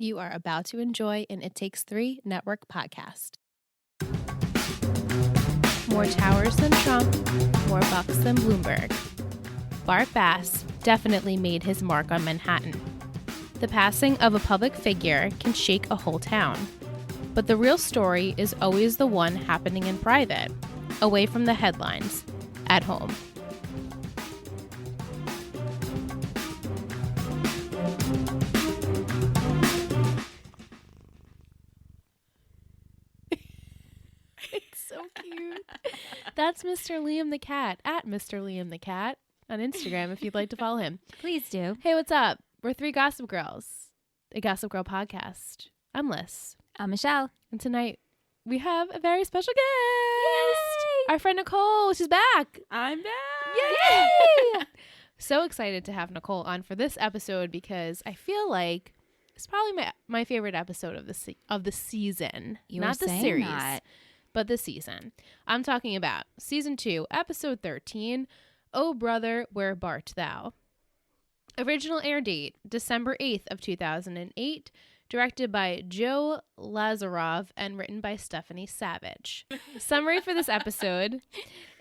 You are about to enjoy an It Takes Three Network podcast. More towers than Trump, more bucks than Bloomberg. Bart Bass definitely made his mark on Manhattan. The passing of a public figure can shake a whole town. But the real story is always the one happening in private, away from the headlines, at home. It's so cute. That's Mr. Liam the Cat, at Mr. Liam the Cat on Instagram if you'd like to follow him. Please do. Hey, what's up? We're three Gossip Girls, a Gossip Girl podcast. I'm Liz. I'm Michelle. And tonight we have a very special guest. Yay! Our friend Nicole. She's back. I'm back. Yay! So excited to have Nicole on for this episode because I feel like it's probably my favorite episode of the season. Not the series, but the season. I'm talking about season 2, episode 13, Oh Brother, Where Bart Thou? Original air date, December 8th of 2008, directed by Joe Lazarov and written by Stephanie Savage. Summary for this episode: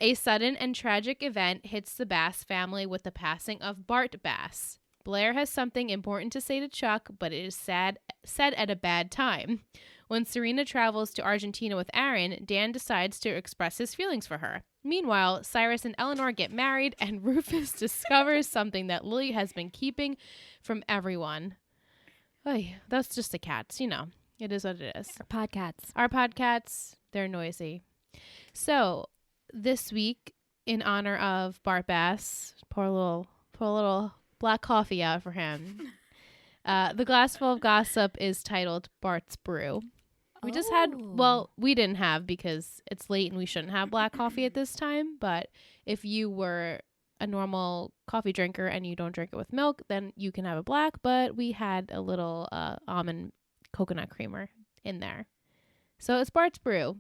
a sudden and tragic event hits the Bass family with the passing of Bart Bass. Blair has something important to say to Chuck, but it is said at a bad time. When Serena travels to Argentina with Aaron, Dan decides to express his feelings for her. Meanwhile, Cyrus and Eleanor get married, and Rufus discovers something that Lily has been keeping from everyone. Oy, that's just the cats, you know. It is what it is. Our podcasts, they're noisy. So, this week, in honor of Bart Bass, pour a little black coffee out for him. The Glassful of Gossip is titled Bart's Brew. We just had, well, we didn't have because it's late and we shouldn't have black coffee at this time. But if you were a normal coffee drinker and you don't drink it with milk, then you can have a black. But we had a little almond coconut creamer in there. So it's Bart's Brew.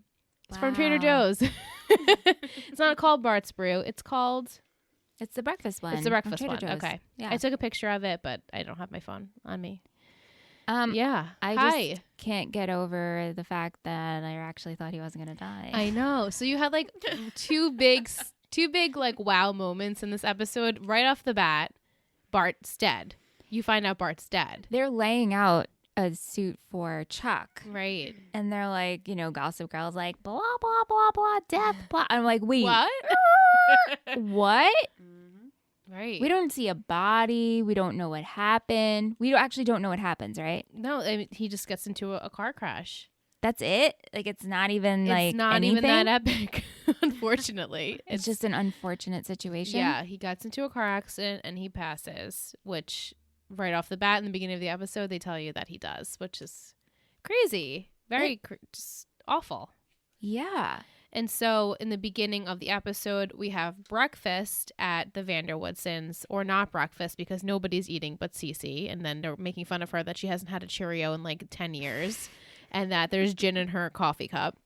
It's from Trader Joe's. It's not called Bart's Brew. It's the breakfast one. It's the breakfast one. Joe's. Okay. Yeah. I took a picture of it, but I don't have my phone on me. I just can't get over the fact that I actually thought he wasn't going to die. I know. So you had like two big like wow moments in this episode. Right off the bat, Bart's dead. You find out Bart's dead. They're laying out a suit for Chuck. Right. And they're like, Gossip Girl's like, blah, blah, blah, blah, death, blah. I'm like, wait. What? What? Right. We don't see a body. We don't know what happened. We actually don't know what happens, right? No, I mean, he just gets into a car crash. That's it? Like, it's not even like not anything? even that epic, unfortunately. It's just an unfortunate situation. Yeah, he gets into a car accident and he passes, which right off the bat in the beginning of the episode, they tell you that he does, which is crazy. Very just awful. Yeah. And so in the beginning of the episode, we have breakfast at the Vanderwoodsons, or not breakfast because nobody's eating but Cece. And then they're making fun of her that she hasn't had a Cheerio in like 10 years and that there's gin in her coffee cup.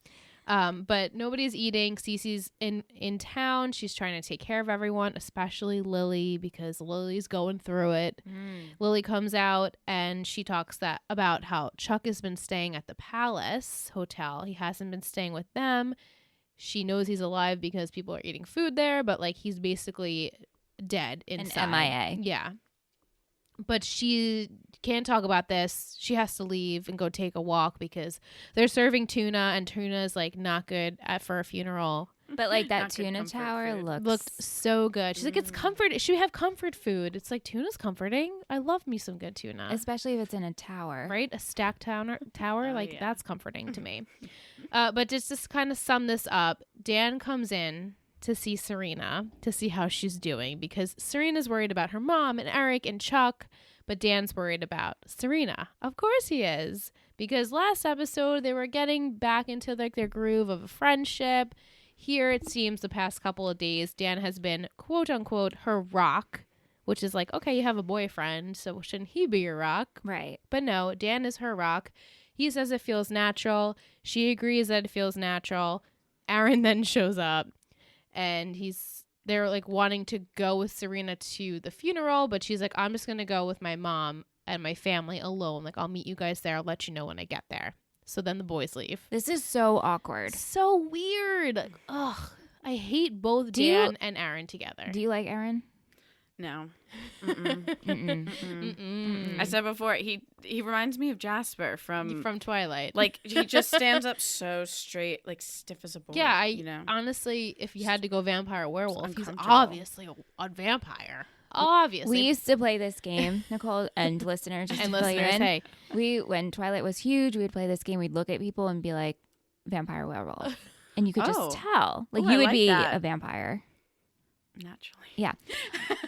But nobody's eating. Cece's in town. She's trying to take care of everyone, especially Lily, because Lily's going through it. Lily comes out and she talks about how Chuck has been staying at the Palace Hotel. He hasn't been staying with them. She knows he's alive because people are eating food there, but like he's basically dead inside. An MIA. Yeah. But she can't talk about this. She has to leave and go take a walk because they're serving tuna, and tuna is like not good for a funeral. But like that tuna tower looked so good. She's like, it's comfort. Should we have comfort food? It's like, tuna's comforting. I love me some good tuna. Especially if it's in a tower. Right? A stacked tower. Like, that's comforting to me. But just to kind of sum this up, Dan comes in to see Serena, to see how she's doing, because Serena's worried about her mom and Eric and Chuck, but Dan's worried about Serena. Of course he is, because last episode they were getting back into like their groove of a friendship. Here, it seems the past couple of days, Dan has been, quote unquote, her rock, which is like, okay, you have a boyfriend, so shouldn't he be your rock? Right. But no, Dan is her rock. He says it feels natural. She agrees that it feels natural. Aaron then shows up, and they're like wanting to go with Serena to the funeral, but she's like, I'm just going to go with my mom and my family alone. Like, I'll meet you guys there. I'll let you know when I get there. So then the boys leave. This is so awkward. So weird. Like, ugh. I hate both Dan and Aaron together. Do you like Aaron? No. I said before, he reminds me of Jasper from Twilight. Like, he just stands up so straight, like stiff as a board. Yeah, honestly, if you had to go vampire werewolf, he's obviously a vampire. Obviously. We used to play this game, Nicole, and listeners, just and to fill you in. hey. When Twilight was huge, we would play this game. We'd look at people and be like, vampire werewolf. And you could just tell. Like, you would be a vampire. Naturally. Yeah.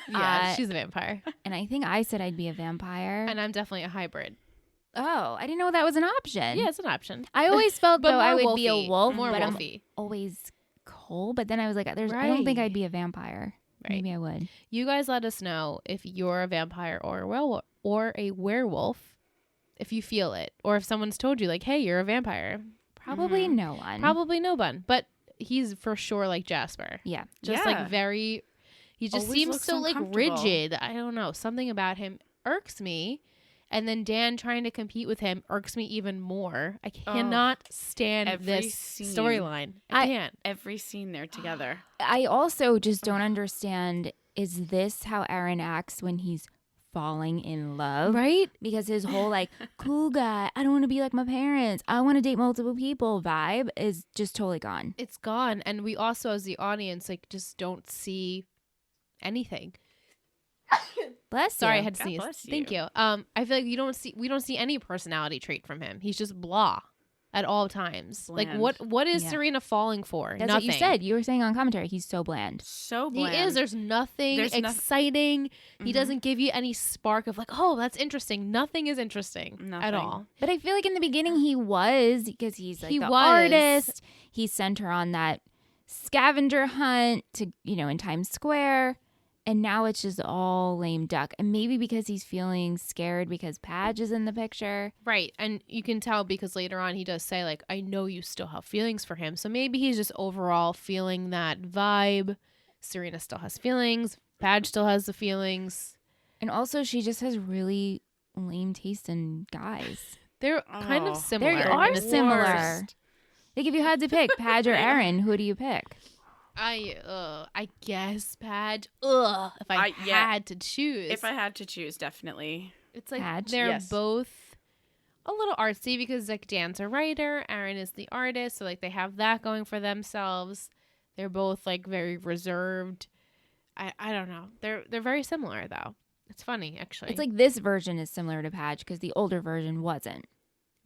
Yeah, she's a vampire. And I think I said I'd be a vampire. And I'm definitely a hybrid. Oh, I didn't know that was an option. Yeah, it's an option. I always felt though I would wolfy. be a wolf, more but wolfy. I'm always cold. But then I was like, I don't think I'd be a vampire. Right. Maybe I would. You guys let us know if you're a vampire or a werewolf, if you feel it, or if someone's told you like, hey, you're a vampire. Probably no one. Probably no one. But he's for sure like Jasper. Yeah. Just like very, he just seems so like rigid. I don't know. Something about him irks me. And then Dan trying to compete with him irks me even more. I cannot stand this storyline. I can't. Every scene they're together. I also just don't understand, is this how Aaron acts when he's falling in love? Right? Because his whole like, cool guy, I don't want to be like my parents, I want to date multiple people vibe is just totally gone. It's gone. And we also, as the audience, like just don't see anything. Bless you. Sorry, I had to sneeze. Thank you. I feel like we don't see any personality trait from him. He's just blah at all times. Bland. Like what is Serena falling for? That's nothing. What you said. You were saying on commentary, he's so bland. So bland. He is. There's nothing exciting. He doesn't give you any spark of like, oh, that's interesting. Nothing is interesting at all. But I feel like in the beginning he was, because he's like the artist. He sent her on that scavenger hunt to, in Times Square. And now it's just all lame duck. And maybe because he's feeling scared because Padge is in the picture. Right. And you can tell because later on he does say, like, I know you still have feelings for him. So maybe he's just overall feeling that vibe. Serena still has feelings. Padge still has the feelings. And also she just has really lame taste in guys. They're kind of similar. They are similar. Like if you had to pick Padge or Aaron, who do you pick? I guess Padge. If I had to choose. If I had to choose, definitely. It's like Padge? They're both a little artsy because like Dan's a writer, Aaron is the artist, so like they have that going for themselves. They're both like very reserved. I don't know. They're very similar though. It's funny actually. It's like this version is similar to Padge because the older version wasn't.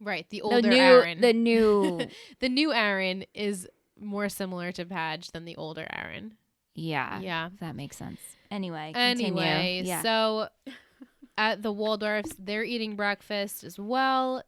Right, the older Aaron. The new the new Aaron is more similar to Padge than the older Aaron. Yeah. That makes sense. Anyway, so at the Waldorfs, they're eating breakfast as well.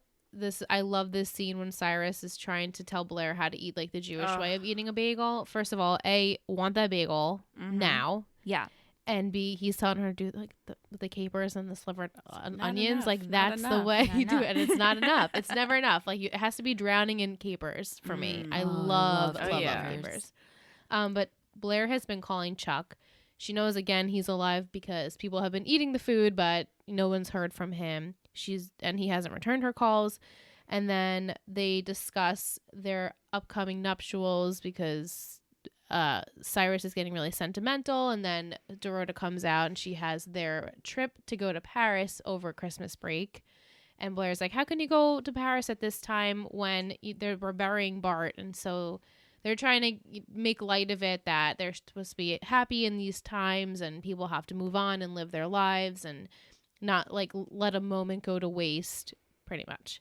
I love this scene when Cyrus is trying to tell Blair how to eat like the Jewish way of eating a bagel. First of all, A, want that bagel now. Yeah. And B, he's telling her to do like the capers and the slivered onions. Like that's the way you do it. And it's not enough. It's never enough. Like it has to be drowning in capers for me. I love capers. But Blair has been calling Chuck. She knows again he's alive because people have been eating the food, but no one's heard from him. And he hasn't returned her calls. And then they discuss their upcoming nuptials because Cyrus is getting really sentimental, and then Dorota comes out and she has their trip to go to Paris over Christmas break. And Blair's like, how can you go to Paris at this time when we're burying Bart? And so they're trying to make light of it that they're supposed to be happy in these times and people have to move on and live their lives and not like let a moment go to waste, pretty much.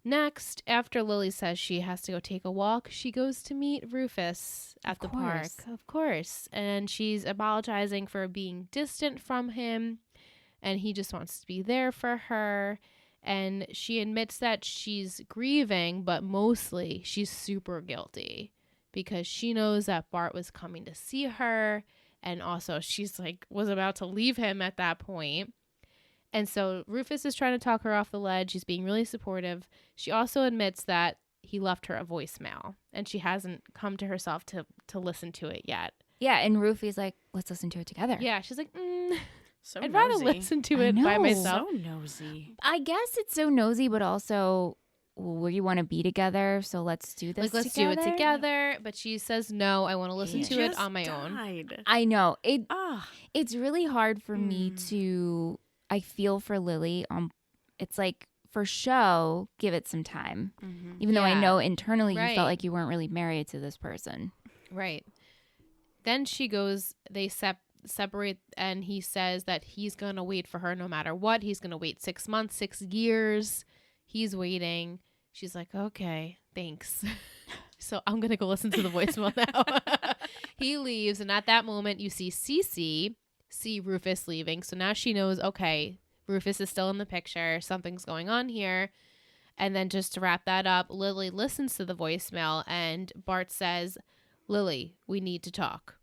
Next, after Lily says she has to go take a walk, she goes to meet Rufus at the park. Of course. And she's apologizing for being distant from him, and he just wants to be there for her. And she admits that she's grieving, but mostly she's super guilty because she knows that Bart was coming to see her, and also she's like was about to leave him at that point. And so Rufus is trying to talk her off the ledge. He's being really supportive. She also admits that he left her a voicemail and she hasn't come to herself to listen to it yet. Yeah, and Rufus like, let's listen to it together. Yeah, she's like, So I'd nosy. rather listen to it by myself. So nosy. I guess it's so nosy, but also, well, you want to be together, so let's do this Let's together. do it together. But she says, no, I want to listen to it on my own. I know. It's really hard for me to, I feel for Lily. It's like, for show, give it some time. Even though I know internally you felt like you weren't really married to this person. Right. Then she goes, they separate, and he says that he's going to wait for her no matter what. He's going to wait 6 months, 6 years. He's waiting. She's like, okay, thanks. So I'm going to go listen to the voicemail now. He leaves, and at that moment, you see Cece see Rufus leaving. So now she knows, okay, Rufus is still in the picture. Something's going on here. And then just to wrap that up, Lily listens to the voicemail, and Bart says, Lily, we need to talk.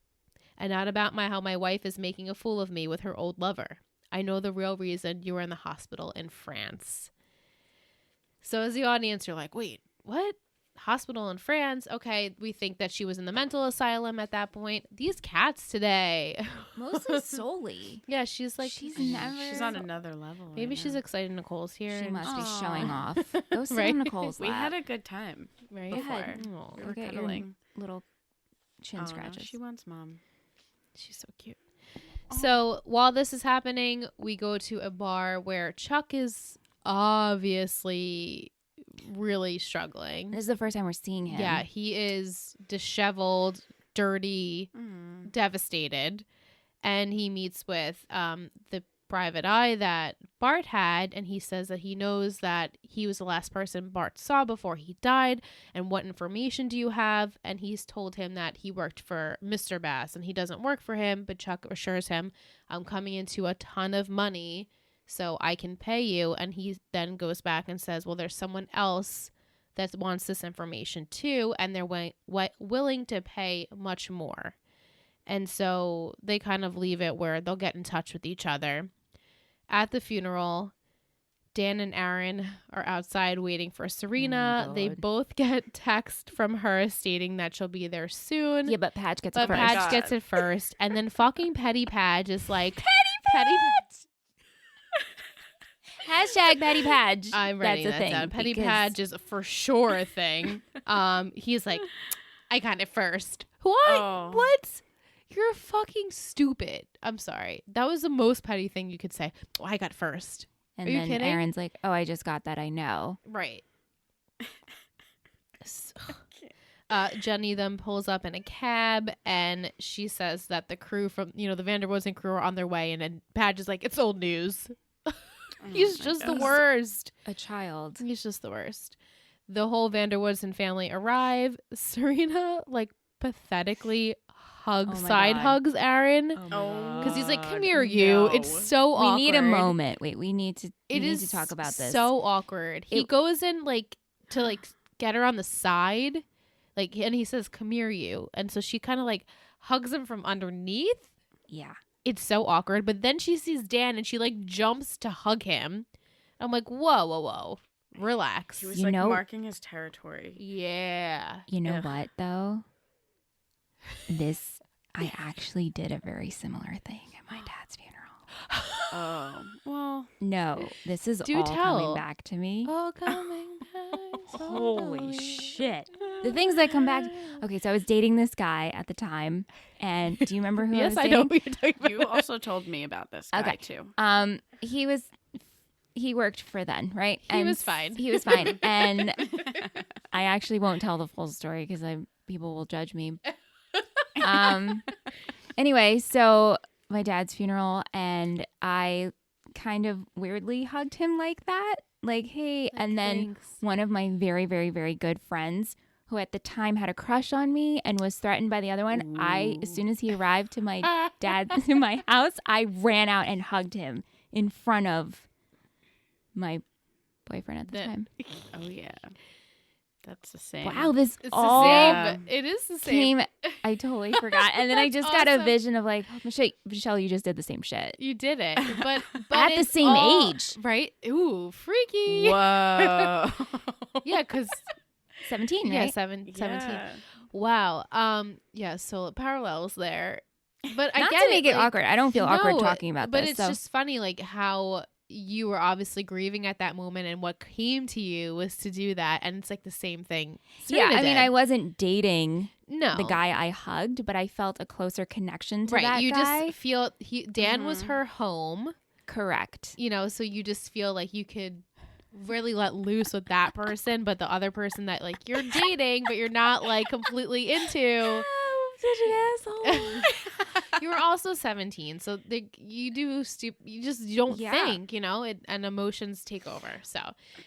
And not about how my wife is making a fool of me with her old lover. I know the real reason you were in the hospital in France. So as the audience, you're like, wait, what? Hospital in France? Okay, we think that she was in the mental asylum at that point. These cats today. Mostly solely. Yeah, she's like, she's on another level. Maybe she's excited Nicole's here. She must be showing off. Go sit Right? on Nicole's lap. We had a good time. Right? Before. Oh, We were Get cuddling. your little chin scratches. No, she wants mom. She's so cute. So while this is happening, we go to a bar where Chuck is obviously really struggling. This is the first time we're seeing him. Yeah, he is disheveled, dirty, devastated. And he meets with the private eye that Bart had, and he says that he knows that he was the last person Bart saw before he died, and what information do you have? And he's told him that he worked for Mr. Bass, and he doesn't work for him, but Chuck assures him, I'm coming into a ton of money, so I can pay you. And he then goes back and says, well, there's someone else that wants this information too, and they're willing to pay much more. And so they kind of leave it where they'll get in touch with each other. At the funeral, Dan and Aaron are outside waiting for Serena. They both get text from her stating that she'll be there soon. Yeah, but Padge gets it first. But Padge gets it first. And then fucking Petty Padge is like, Petty Hashtag Petty Padge. I'm writing that down. Petty Padge is for sure a thing. He's like, I got it first. What? Oh. What? You're fucking stupid. I'm sorry. That was the most petty thing you could say. Oh, I got first. And Are you then kidding? Aaron's like, oh, I just got that. I know. Right. Jenny then pulls up in a cab, and she says that the crew from, the Vanderwoods and crew are on their way. And then Padge is like, it's old news. He's just the worst. A child. He's just the worst. The whole Vanderwoods and family arrive. Serena, pathetically hugs Aaron. Because he's like, come here, you. It's so awkward. We need a moment. Wait, we need to talk about this. So awkward. He goes in to get her on the side. And he says, come here, you. And so she kind of hugs him from underneath. Yeah. It's so awkward. But then she sees Dan and she jumps to hug him. I'm like, whoa. Relax. He was marking his territory. Yeah. You know what, though? I actually did a very similar thing at my dad's funeral. Oh, well. No, this is Do all tell. coming back to me. All coming back. Holy shit. The things that come back. Okay, so I was dating this guy at the time. And do you remember who I was dating? Yes, I know who you're talking about. You also told me about this guy, too. He worked for then, right? He was fine. He was fine. And I actually won't tell the full story because people will judge me. Anyway, so my dad's funeral, and I kind of weirdly hugged him like that. Hey, and then thanks. One of my very, very, very good friends who at the time had a crush on me and was threatened by the other one. As soon as he arrived to my to my house, I ran out and hugged him in front of my boyfriend at the time. Oh, yeah. That's the same. Wow, It's all the same. It is the same. I totally forgot. And then I just got a vision of Michelle, you just did the same shit. You did it. But at the same age. Right? Ooh, freaky. Whoa. Yeah, because 17, right? Yeah, 17. Wow. Yeah, so parallels there. But I Not get to make it like, awkward. I don't feel awkward talking about but this. But it's just funny, like how you were obviously grieving at that moment, and what came to you was to do that, and it's like the same thing. Serena did. I wasn't dating the guy I hugged, but I felt a closer connection to that guy. You just feel Dan was her home. Correct. So you just feel like you could really let loose with that person, but the other person that like you're dating, but you're not like completely into. Such an asshole. You were also 17, so you just don't think, and emotions take over. So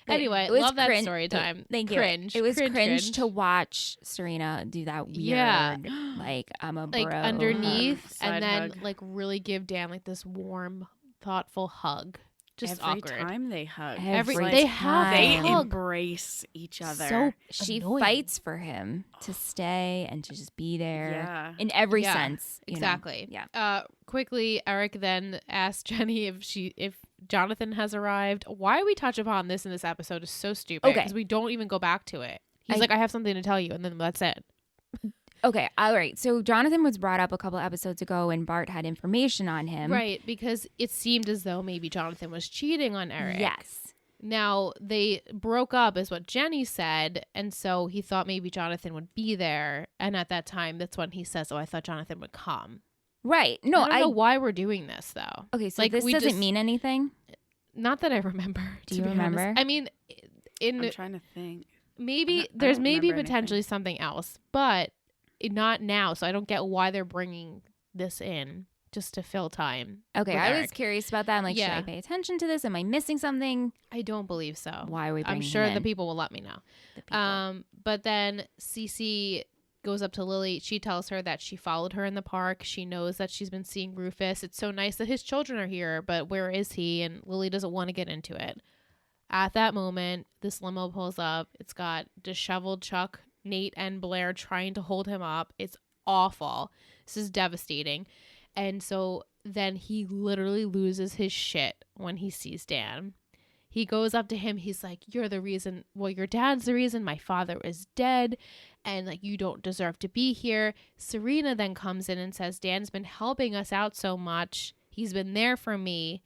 anyway, love that story time. Thank you. Cringe. It was cringe to watch Serena do that weird, like I'm a bro, like underneath, hug. And then hug. like really give Dan like this warm, thoughtful hug. Just every awkward. time they hug. They embrace each other. So she fights for him to stay and to just be there. Yeah. In every sense. Exactly. Yeah. Quickly, Eric then asked Jenny if Jonathan has arrived. Why we touch upon this in this episode is so stupid. Okay. Because we don't even go back to it. He's like, I have something to tell you, and then that's it. Okay, all right. So Jonathan was brought up a couple episodes ago and Bart had information on him. Right, because it seemed as though maybe Jonathan was cheating on Eric. Yes. Now, they broke up is what Jenny said, and so he thought maybe Jonathan would be there. And at that time, that's when he says, I thought Jonathan would come. Right. No, I don't know why we're doing this, though. Okay, so like, this doesn't mean anything? Not that I remember. Do you remember? Honest. I mean, I'm trying to think. Maybe there's maybe potentially something else, but not now. So I don't get why they're bringing this in just to fill time. Okay, I was curious about that. I'm like, should I pay attention to this? Am I missing something? I don't believe so. Why are we bringing I'm sure him in? the people will let me know. But then Cece goes up to Lily. She tells her that she followed her in the park. She knows that she's been seeing Rufus. It's so nice that his children are here, but where is he? And Lily doesn't want to get into it. At that moment, this limo pulls up. It's got disheveled Chuck, Nate, and Blair trying to hold him up. It's awful. This is devastating. And so then he literally loses his shit when he sees Dan. He goes up to him. He's like, you're the reason. Well, your dad's the reason my father is dead. And like, you don't deserve to be here. Serena then comes in and says, Dan's been helping us out so much. He's been there for me.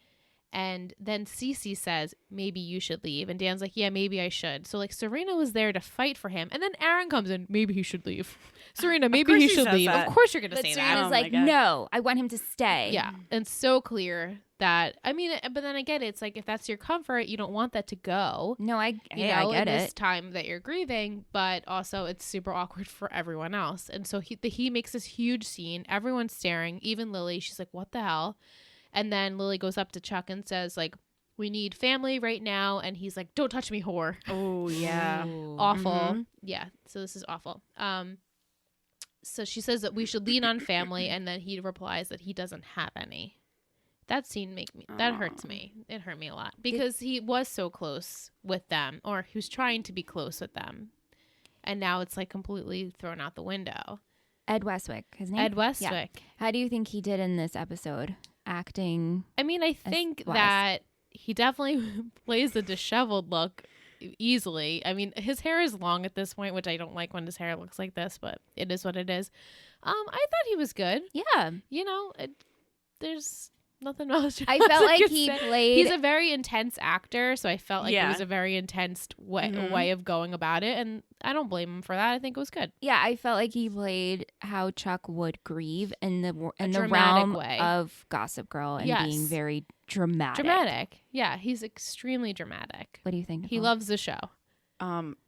And then Cece says, maybe you should leave. And Dan's like, yeah, maybe I should. So like Serena was there to fight for him. And then Aaron comes in, maybe he should leave. Serena, maybe he should leave. That. Of course you're going to but say Serena's that. like, no, I want him to stay. Yeah. And so clear that, I mean, but then I get it. It's like, if that's your comfort, you don't want that to go. No, I get in it. This time that you're grieving, but also it's super awkward for everyone else. And so he makes this huge scene. Everyone's staring, even Lily. She's like, what the hell? And then Lily goes up to Chuck and says, like, we need family right now. And he's like, don't touch me, whore. Oh, yeah. Awful. Mm-hmm. Yeah. So this is awful. So she says that we should lean on family. And then he replies that he doesn't have any. That scene that hurts me. It hurt me a lot because he was so close with them, or he was trying to be close with them. And now it's like completely thrown out the window. Ed Westwick, his name? Ed Westwick. Yeah. How do you think he did in this episode? Acting? I mean, I think that he definitely plays the disheveled look easily. I mean, his hair is long at this point, which I don't like when his hair looks like this, but it is what it is. I thought he was good. Yeah. There's nothing else. I felt like he played. He's a very intense actor, so I felt like it was a very intense way of going about it, and I don't blame him for that. I think it was good. Yeah, I felt like he played how Chuck would grieve in the realm way of Gossip Girl and being very dramatic. Yeah, he's extremely dramatic. What do you think? He loves the show.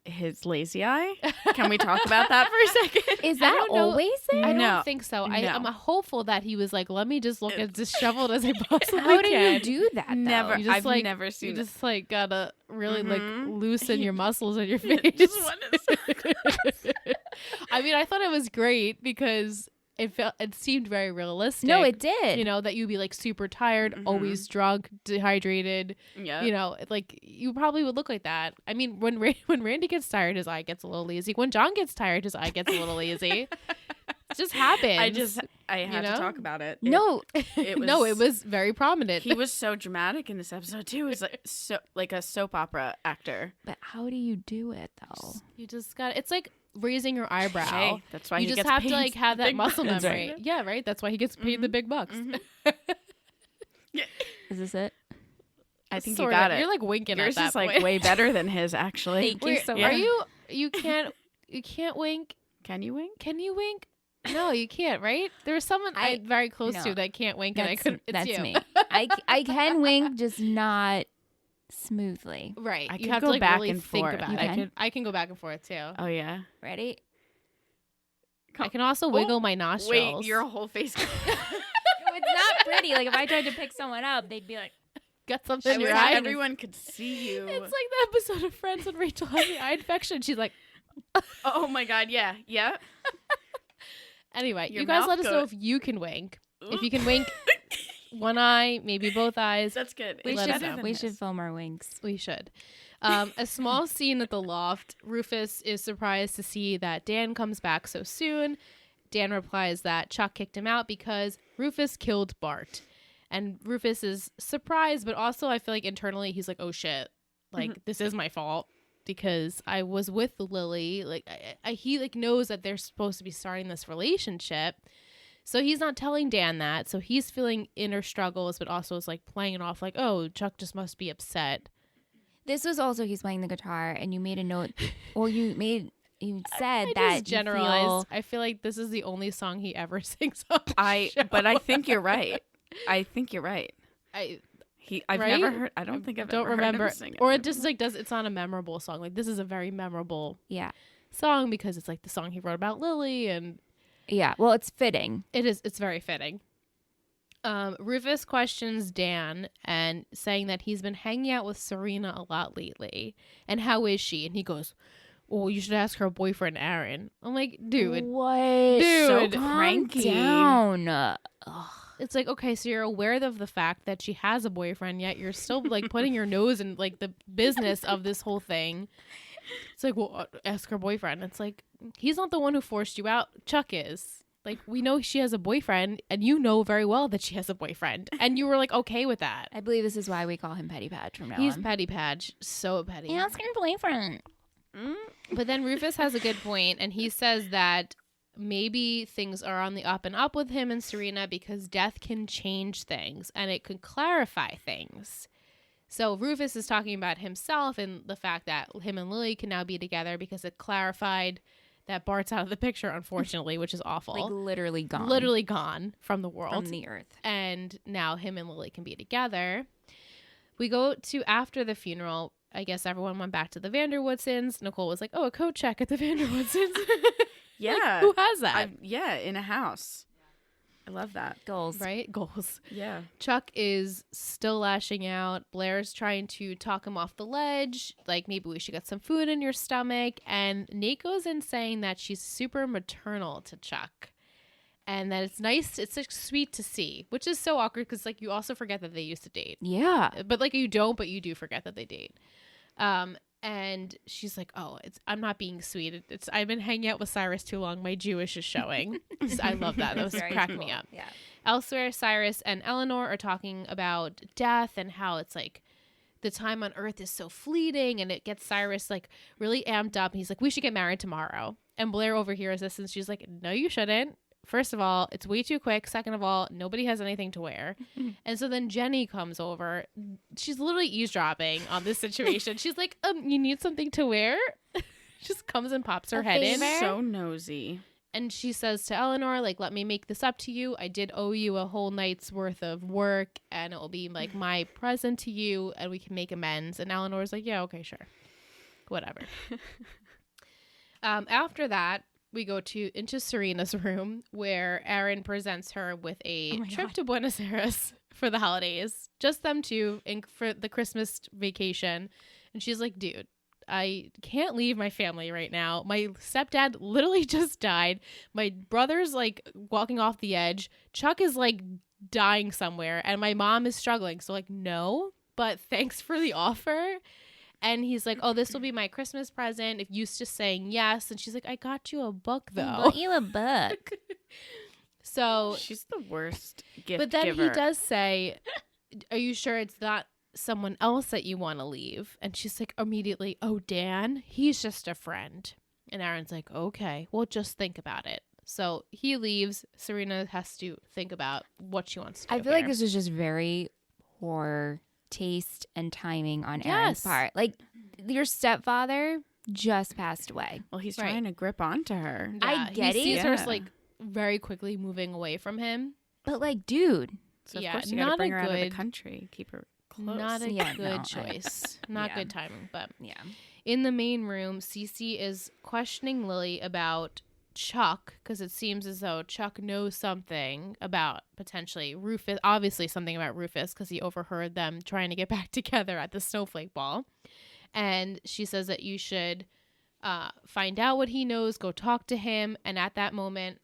His lazy eye. Can we talk about that for a second? Is that always there? I don't think so. No. I'm hopeful that he was like, let me just look as disheveled as I possibly can. How do you do that? Though? Never. You just, I've never seen. You just like gotta really like loosen your muscles in your face. I mean, I thought it was great because it seemed very realistic. No, it did. You know, that you'd be like super tired, always drunk, dehydrated. Yeah. You know, like you probably would look like that. I mean, when Randy gets tired, his eye gets a little lazy. When John gets tired, his eye gets a little lazy. It just happens. I had to talk about it. It was very prominent. He was so dramatic in this episode too. He's like a soap opera actor. But how do you do it though? You just got. It's like raising your eyebrow. Hey, that's why you he just gets have paid to like have that muscle bucks. memory. Right. Yeah, right. That's why he gets paid the big bucks. Is this it? I think Sort you got of. it. You're like winking Yours at that is like point. way better than his, actually. Thank you so Are much. you can't wink? Can you wink? Can you wink? No, you can't, right? There was someone I'm very close to that can't wink, and I couldn't. It's that's you. me. I can wink, just not smoothly. Right. I You can have go to like back really and think forth. about You it. can? I can go back and forth too. Oh, yeah. Ready? I can also wiggle my nostrils. Wait, your whole face. No, it's not pretty. Like if I tried to pick someone up, they'd be like, got something I in wish your eye. everyone could see you. It's like the episode of Friends when Rachel has the eye infection. She's like, Oh my God, yeah. Yeah. anyway, Your you guys mouth let us know goes- if you can wink. If you can wink one eye, maybe both eyes. That's good. we It's let us better know. than we his. should film our winks. We should. A small scene at the loft. Rufus is surprised to see that Dan comes back so soon. Dan replies that Chuck kicked him out because Rufus killed Bart. And Rufus is surprised, but also I feel like internally he's like, oh shit, like this is my fault because I was with Lily. Like he like knows that they're supposed to be starting this relationship. So he's not telling Dan that. So he's feeling inner struggles, but also is like playing it off like, oh, Chuck just must be upset. This was also he's playing the guitar, and you made a note. Well, you said I that just generalized. I feel like this is the only song he ever sings on the show. But I think you're right. I've I never heard. I don't think I've don't ever remember, heard him sing it. or it just like does. It's not a memorable song. Like this is a very memorable Yeah. song because it's like the song he wrote about Lily, and Yeah. Well, it's fitting. it is. It's very fitting. Rufus questions Dan and saying that he's been hanging out with Serena a lot lately, and how is she? And he goes, "Well, you should ask her boyfriend Aaron." I'm like, dude, What? Dude. So Calm cranky. down. it's like, okay, so you're aware of the fact that she has a boyfriend, yet you're still like putting your nose in like the business of this whole thing. It's like, well, ask her boyfriend. It's like, he's not the one who forced you out. Chuck is. Like, we know she has a boyfriend, and you know very well that she has a boyfriend, and you were like okay with that. I believe this is why we call him Petty Patch from now He's on. petty patch, so petty. Ask your boyfriend. But then Rufus has a good point, and he says that maybe things are on the up and up with him and Serena because death can change things, and it could clarify things. So Rufus is talking about himself and the fact that him and Lily can now be together because it clarified that Bart's out of the picture, unfortunately, which is awful. Like literally gone. Literally gone from the world. from the earth. And now him and Lily can be together. We go to after the funeral. I guess everyone went back to the Vanderwoodsons. Nicole was like, oh, a coat check at the Vanderwoodsons. Yeah. Like, who has that? Yeah, in a house. I love that. Goals. Right? Goals. Yeah. Chuck is still lashing out. Blair's trying to talk him off the ledge. Like, maybe we should get some food in your stomach. And Nate goes in saying that she's super maternal to Chuck. And that it's nice. It's like sweet to see, which is so awkward because like you also forget that they used to date. Yeah. But like you don't, but you do forget that they date. And she's like, "Oh, I'm not being sweet. It's I've been hanging out with Cyrus too long. My Jewish is showing." I love that. That was Very cracking cool. me up. Yeah. Elsewhere, Cyrus and Eleanor are talking about death and how it's like the time on Earth is so fleeting, and it gets Cyrus like really amped up. And he's like, "We should get married tomorrow." And Blair overhears this, and she's like, "No, you shouldn't. First of all, it's way too quick. Second of all, nobody has anything to wear." And so then Jenny comes over. She's literally eavesdropping on this situation. She's like, you need something to wear? Just comes and pops her head in. So nosy. And she says to Eleanor, like, let me make this up to you. I did owe you a whole night's worth of work, and it will be like my present to you, and we can make amends. And Eleanor's like, yeah, okay, sure. Whatever. After that, we go into Serena's room where Aaron presents her with a trip to Buenos Aires for the holidays. Just them two for the Christmas vacation. And she's like, dude, I can't leave my family right now. My stepdad literally just died. My brother's like walking off the edge. Chuck is like dying somewhere. And my mom is struggling. So like, no, but thanks for the offer. And he's like, oh, this will be my Christmas present if you just saying yes. And she's like, I got you a book, though. I bought you a book. So she's the worst gift but then giver. he does say, are you sure it's not someone else that you want to leave? And she's like, immediately, oh, Dan, he's just a friend. And Aaron's like, okay, well, just think about it. So he leaves. Serena has to think about what she wants to do. I feel like this was just very poor taste and timing on Aaron's part. Like, your stepfather just passed away. Well, he's trying to grip onto her. Yeah, I get he it. sees her like very quickly moving away from him. But like, dude. So of course you gotta bring her out of the country. Keep her close. Not a good choice. Not good timing, but yeah. In the main room, Cece is questioning Lily about Chuck, because it seems as though Chuck knows something about potentially Rufus, obviously something about Rufus, because he overheard them trying to get back together at the snowflake ball. And she says that you should find out what he knows, go talk to him. And at that moment,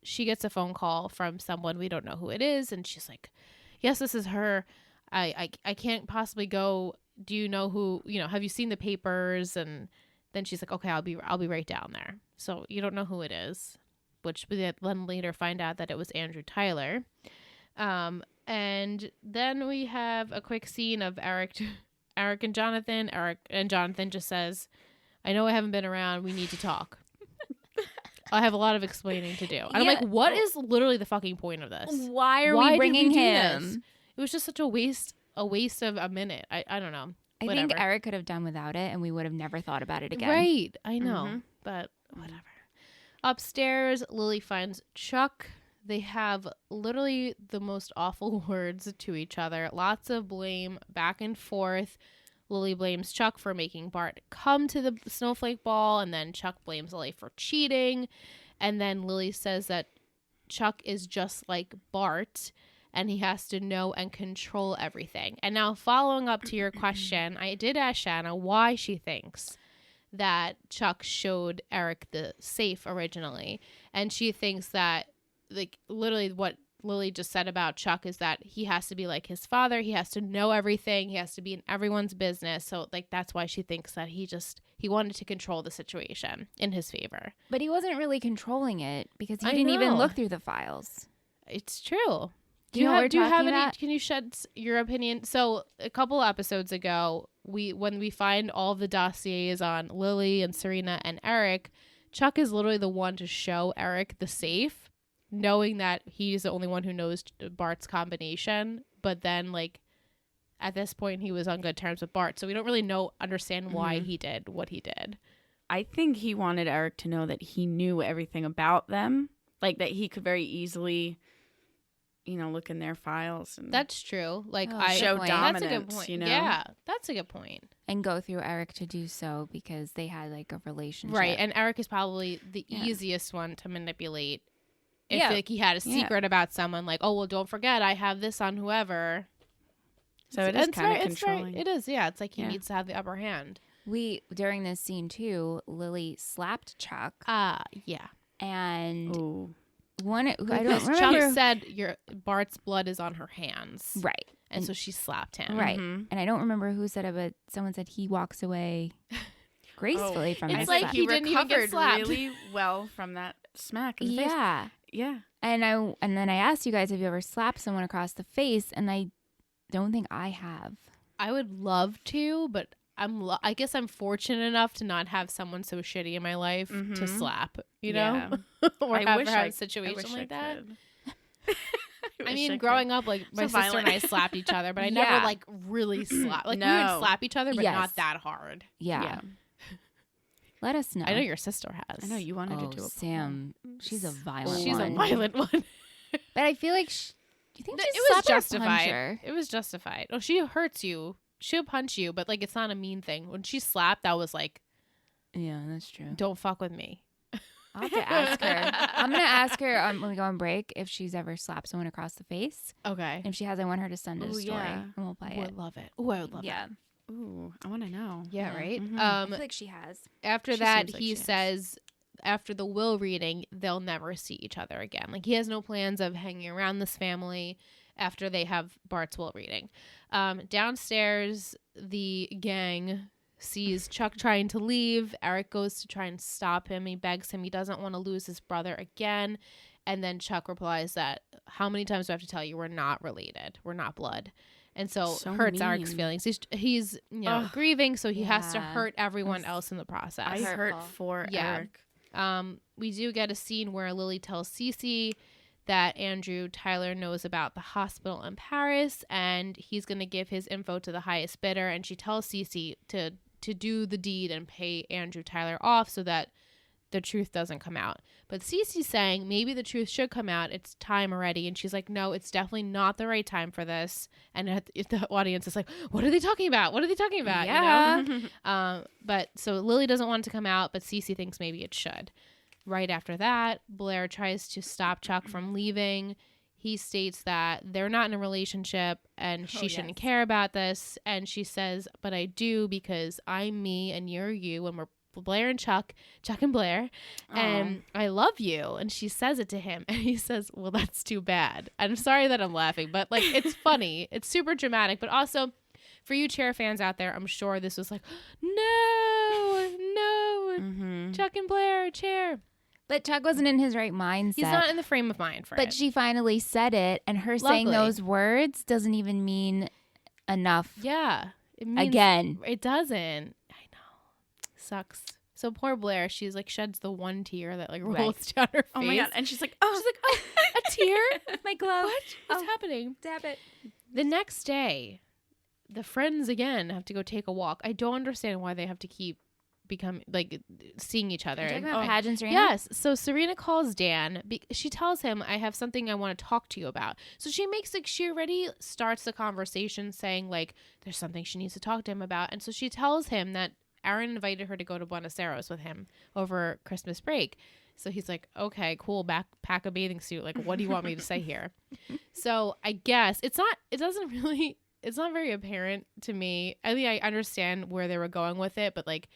she gets a phone call from someone, we don't know who it is, and she's like, yes, this is her. I can't possibly go. Do you know who, have you seen the papers? And then she's like, okay, I'll be right down there. So you don't know who it is, which we then later find out that it was Andrew Tyler. And then we have a quick scene of Eric and Jonathan. Eric and Jonathan just says, I know I haven't been around. We need to talk. I have a lot of explaining to do. And I'm like, what is literally the fucking point of this? Why are we bringing him? It was just such a waste of a minute. I don't know. I think Eric could have done without it, and we would have never thought about it again. Right. I know. But whatever. Upstairs, Lily finds Chuck. They have literally the most awful words to each other. Lots of blame back and forth. Lily blames Chuck for making Bart come to the snowflake ball, and then Chuck blames Lily for cheating. And then Lily says that Chuck is just like Bart, and he has to know and control everything. And now, following up to your question, I did ask Shanna why she thinks that Chuck showed Eric the safe originally. And she thinks that, like, literally what Lily just said about Chuck is that he has to be like his father. He has to know everything. He has to be in everyone's business. So, like, that's why she thinks that he wanted to control the situation in his favor. But he wasn't really controlling it because he didn't even look through the files. It's true. Do you have any? Can you shed your opinion? So a couple episodes ago, when we find all the dossiers on Lily and Serena and Eric, Chuck is literally the one to show Eric the safe, knowing that he's the only one who knows Bart's combination. But then, like, at this point, he was on good terms with Bart, so we don't really understand why he did what he did. I think he wanted Eric to know that he knew everything about them, like that he could very easily, look in their files. And that's true. Like, show dominance. That's a good point. Yeah, that's a good point. And go through Eric to do so because they had like a relationship, right? And Eric is probably the easiest one to manipulate. If like he had a secret about someone, like, oh well, don't forget I have this on whoever. So it is kind of controlling. It is, yeah. It's like he needs to have the upper hand. During this scene too, Lily slapped Chuck. Yeah. And Ooh. I don't remember. Chuck said Bart's blood is on her hands. Right. And so she slapped him. Right. And I don't remember who said it, but someone said he walks away gracefully from it's his like slap. he didn't even get slapped. Really well from that smack in the face. Yeah. And then I asked you guys, have you ever slapped someone across the face? And I don't think I have. I would love to, but I guess I'm fortunate enough to not have someone so shitty in my life to slap, know? Or have a situation like that. I mean, growing up, like, my sister and I slapped each other, but I never, like, really slapped. Like, we would slap each other, but not that hard. Yeah. Let us know. I know your sister has. I know you wanted to do a Sam. She's a violent one. She's a violent one. But I feel like do you think it was justified? It was justified. Oh, she hurts you. She'll punch you, but, like, it's not a mean thing. When she slapped, that was like, yeah, that's true. Don't fuck with me. I'll have to ask her. I'm going to ask her when we go on break if she's ever slapped someone across the face. Okay. If she has, I want her to send us a story, and we'll play it. I would love it. Oh, I would love it. Yeah. Ooh, I want to know. Yeah, right? I feel like she has. After that, he says after the will reading, they'll never see each other again. Like, he has no plans of hanging around this family after they have Bart's will reading. Downstairs, the gang sees Chuck trying to leave. Eric goes to try and stop him. He begs him. He doesn't want to lose his brother again. And then Chuck replies that, how many times do I have to tell you we're not related? We're not blood. And so hurts Eric's feelings. He's grieving, so he has to hurt everyone else in the process. I hurt for Eric. We do get a scene where Lily tells Cece that Andrew Tyler knows about the hospital in Paris, and he's going to give his info to the highest bidder. And she tells Cece to do the deed and pay Andrew Tyler off so that the truth doesn't come out. But Cece's saying maybe the truth should come out. It's time already. And she's like, no, it's definitely not the right time for this. And the audience is like, what are they talking about? What are they talking about? Yeah. You know? But so Lily doesn't want it to come out, but Cece thinks maybe it should. Right after that, Blair tries to stop Chuck from leaving. He states that they're not in a relationship and she shouldn't care about this. And she says, but I do, because I'm me and you're you, and we're Blair and Chuck and Blair, and I love you. And she says it to him, and he says, well, that's too bad. I'm sorry that I'm laughing, but like, it's funny. It's super dramatic, but also for you Cher fans out there, I'm sure this was like, no, Chuck and Blair, Cher. But Chuck wasn't in his right mindset. He's not in the frame of mind for it. But she finally said it, and her saying those words doesn't even mean enough. Yeah. It means, again. It doesn't. Sucks. So poor Blair, she's like sheds the one tear that like rolls down her face. Oh my god! And she's like, oh, a tear? My glove. What's happening? Dab it. The next day, the friends again have to go take a walk. I don't understand why they have to keep seeing each other. Are you talking about pageants, Serena? Yes. So Serena calls Dan. She tells him, I have something I want to talk to you about. So she already starts the conversation saying like there's something she needs to talk to him about. And so she tells him that Aaron invited her to go to Buenos Aires with him over Christmas break. So he's like, okay, cool, pack a bathing suit. Like, what do you want me to say here? So I guess it's not very apparent to me. I mean, I understand where they were going with it, but like,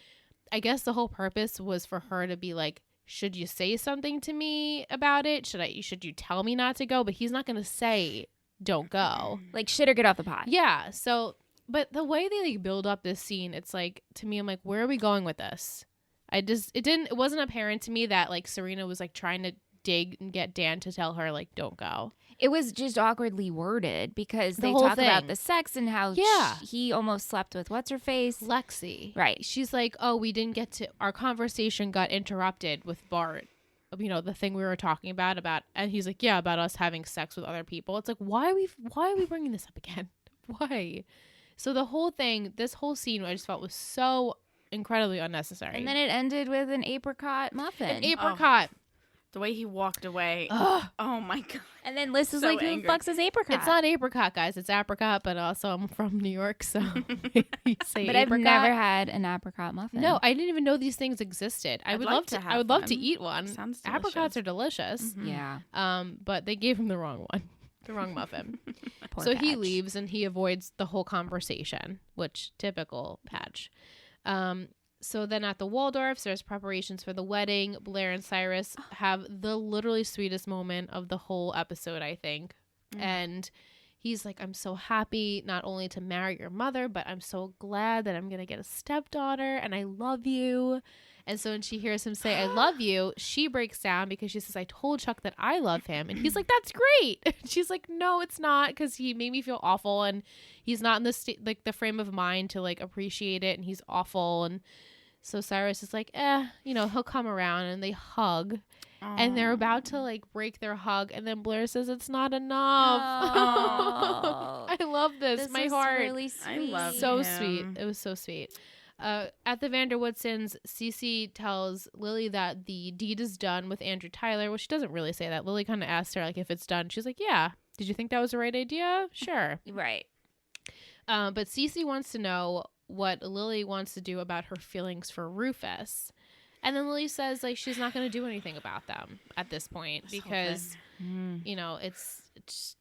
I guess the whole purpose was for her to be like, should you say something to me about it? Should you tell me not to go? But he's not going to say, don't go. Like, shit or get off the pot. Yeah. So, but the way they like build up this scene, it's like, to me, I'm like, where are we going with this? It wasn't apparent to me that like Serena was like trying to dig and get Dan to tell her like, don't go. It was just awkwardly worded because they talk about the sex and how he almost slept with what's her face? Lexi. Right. She's like, oh, we didn't get to, our conversation got interrupted with Bart. You know, the thing we were talking about, and he's like, yeah, about us having sex with other people. It's like, why are we bringing this up again? Why? So the whole thing, this whole scene, I just felt was so incredibly unnecessary. And then it ended with an apricot muffin. An apricot. The way he walked away. Oh my god. And then Liz was so like, who fucks his apricot? It's not apricot, guys. It's apricot, but also I'm from New York, so you say but apricot. I've never had an apricot muffin. No, I didn't even know these things existed. I would love to eat one. Sounds delicious. Apricots are delicious. Mm-hmm. Yeah. But they gave him the wrong one. The wrong muffin. So he leaves and he avoids the whole conversation, which typical Patch. So then at the Waldorfs, there's preparations for the wedding. Blair and Cyrus have the literally sweetest moment of the whole episode, I think. And he's like, I'm so happy not only to marry your mother, but I'm so glad that I'm going to get a stepdaughter and I love you. And so when she hears him say, I love you, she breaks down because she says, I told Chuck that I love him. And he's like, that's great. And she's like, no, it's not, because he made me feel awful. And he's not in the frame of mind to like appreciate it. And he's awful. And so Cyrus is like, he'll come around, and they hug. Aww. And they're about to like break their hug. And then Blair says, it's not enough. I love this. My heart. Really sweet. I love so him. Sweet. It was so sweet. At the Vanderwoodsons, Cece tells Lily that the deed is done with Andrew Tyler. Well, she doesn't really say that. Lily kind of asked her like if it's done. She's like, yeah. Did you think that was the right idea? Sure. Right. But Cece wants to know what Lily wants to do about her feelings for Rufus. And then Lily says like she's not going to do anything about them at this point because, it's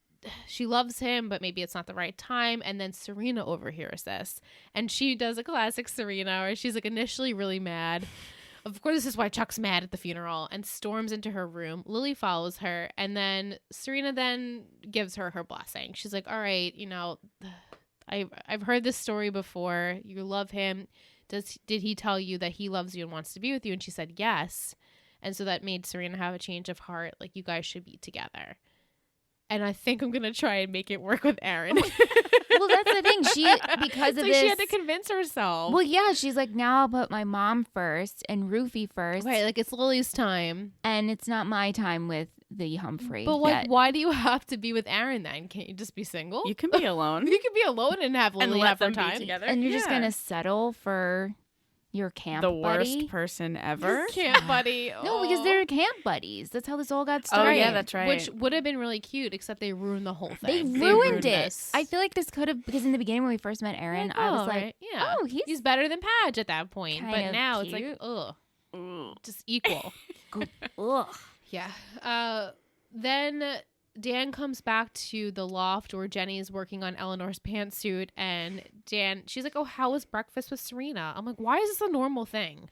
she loves him, but maybe it's not the right time. And then Serena overhears this, and she does a classic Serena where she's like initially really mad. Of course, this is why Chuck's mad at the funeral, and storms into her room. Lily follows her, and then Serena then gives her blessing. She's like, all right, I've heard this story before. You love him. Did he tell you that he loves you and wants to be with you? And she said yes. And so that made Serena have a change of heart. Like, you guys should be together. And I think I'm going to try and make it work with Aaron. Well, that's the thing. Because of this, she had to convince herself. Well, yeah, she's like, now I'll put my mom first and Rufy first. Right, like it's Lily's time. And it's not my time with the Humphrey. But why do you have to be with Aaron then? Can't you just be single? You can be alone. You can be alone and have Lily have her time together. And you're just going to settle for your camp buddy? The worst person ever. Camp buddy. Oh. No, because they're camp buddies. That's how this all got started. Oh, yeah, that's right. Which would have been really cute, except they ruined the whole thing. They ruined it. This. I feel like this could have, because in the beginning when we first met Aaron, I was like, yeah. oh, he's better than Padge at that point. But now cute. it's like, ugh. Just equal. Ugh. Yeah. Then Dan comes back to the loft where Jenny's working on Eleanor's pantsuit, and she's like, oh, how was breakfast with Serena? I'm like, why is this a normal thing?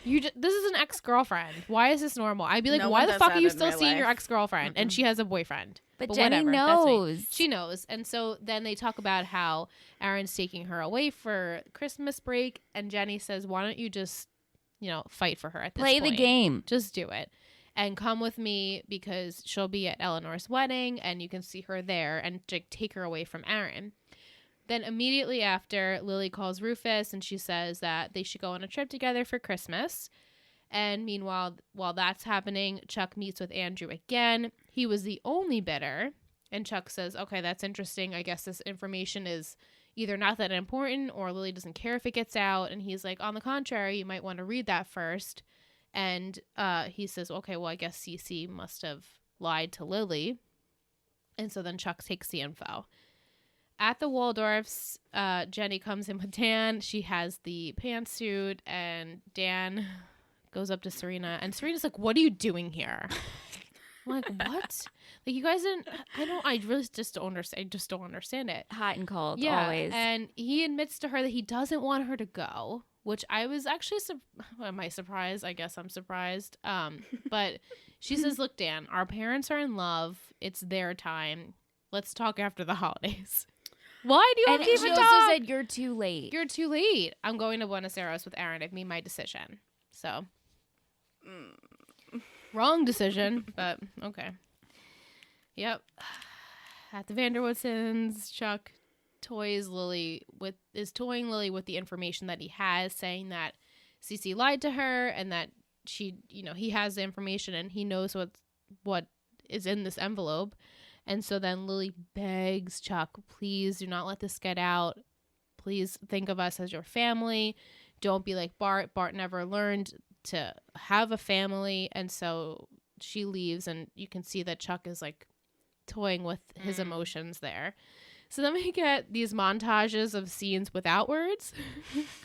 This is an ex-girlfriend. Why is this normal? I'd be like, why the fuck are you still seeing your ex-girlfriend? And she has a boyfriend. But Jenny knows. She knows. And so then they talk about how Aaron's taking her away for Christmas break, and Jenny says, why don't you just, fight for her at this point? Play the game. Just do it. And come with me because she'll be at Eleanor's wedding and you can see her there and take her away from Aaron. Then immediately after, Lily calls Rufus and she says that they should go on a trip together for Christmas. And meanwhile, while that's happening, Chuck meets with Andrew again. He was the only bidder. And Chuck says, okay, that's interesting. I guess this information is either not that important or Lily doesn't care if it gets out. And he's like, on the contrary, you might want to read that first. And he says, okay, well, I guess Cece must have lied to Lily. And so then Chuck takes the info. At the Waldorfs, Jenny comes in with Dan. She has the pantsuit, and Dan goes up to Serena. And Serena's like, what are you doing here? I'm like, what? Like, you guys didn't, I really just don't understand. I just don't understand it. Hot and cold, yeah, always. And he admits to her that he doesn't want her to go. Which I was actually, am I surprised? I guess I'm surprised. But she says, look, Dan, our parents are in love. It's their time. Let's talk after the holidays. Why do you have to even talk? She also said, you're too late. You're too late. I'm going to Buenos Aires with Aaron. I've made my decision. So, wrong decision, but okay. Yep. At the Vanderwoodsons, Chuck is toying Lily with the information that he has, saying that Cece lied to her and that he has the information and he knows what is in this envelope. And so then Lily begs Chuck, please do not let this get out. Please think of us as your family. Don't be like Bart. Bart never learned to have a family. And so she leaves, and you can see that Chuck is like toying with his emotions there. So then we get these montages of scenes without words,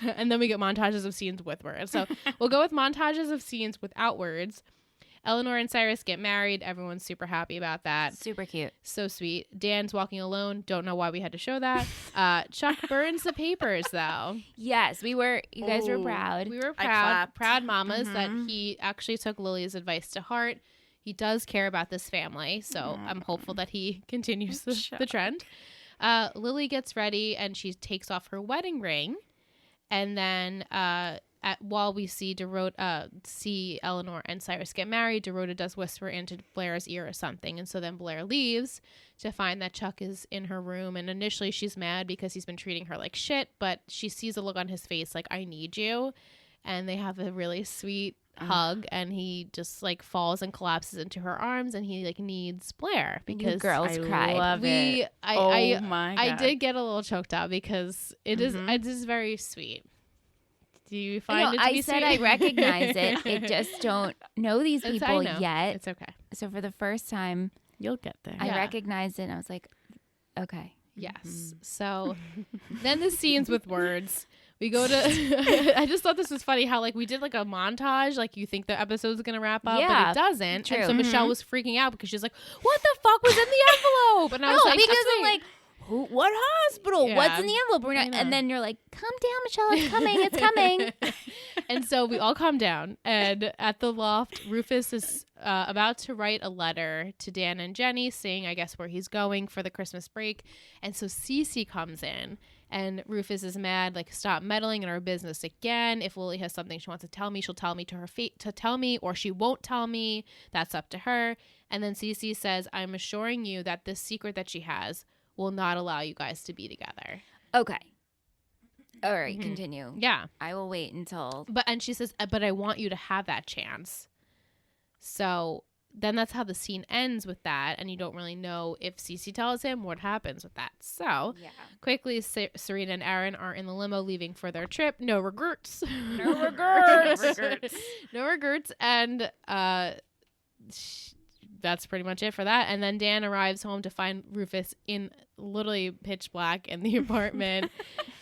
and then we get montages of scenes with words. So we'll go with montages of scenes without words. Eleanor and Cyrus get married. Everyone's super happy about that. Super cute. So sweet. Dan's walking alone. Don't know why we had to show that. Chuck burns the papers, though. Yes, we were. You guys were proud. We were proud mamas that he actually took Lily's advice to heart. He does care about this family, so I'm hopeful that he continues the trend. Lily gets ready and she takes off her wedding ring, and then while we see Eleanor and Cyrus get married, Dorota does whisper into Blair's ear or something, and so then Blair leaves to find that Chuck is in her room, and initially she's mad because he's been treating her like shit, but she sees a look on his face like, I need you, and they have a really sweet hug, and he just like falls and collapses into her arms, and he like needs Blair because you girls cried. I did get a little choked up because it is very sweet. Do you find it to be said sweet? I recognize it. I just don't know these people yet. It's okay. So for the first time, you'll get there. I recognized it, and I was like, okay. Yes. So then the scenes with words. We go to I just thought this was funny how like we did like a montage, like you think the episode's gonna wrap up, but it doesn't. True. And so Michelle was freaking out because she's like, what the fuck was in the envelope? And I was like, because I'm like, what hospital? Yeah. What's in the envelope? And then you're like, calm down, Michelle, it's coming, it's coming. And so we all calm down, and at the loft, Rufus is about to write a letter to Dan and Jenny saying, I guess, where he's going for the Christmas break. And so Cece comes in, and Rufus is mad, like, stop meddling in our business again. If Lily has something she wants to tell me, she'll tell me to her to tell me, or she won't tell me. That's up to her. And then Cece says, I'm assuring you that this secret that she has will not allow you guys to be together. Okay. All right, continue. Yeah. I will wait until... And she says, but I want you to have that chance. So then that's how the scene ends with that. And you don't really know if Cece tells him what happens with that. So quickly, Serena and Aaron are in the limo leaving for their trip. No regrets. No regrets. No regrets. And that's pretty much it for that. And then Dan arrives home to find Rufus in literally pitch black in the apartment.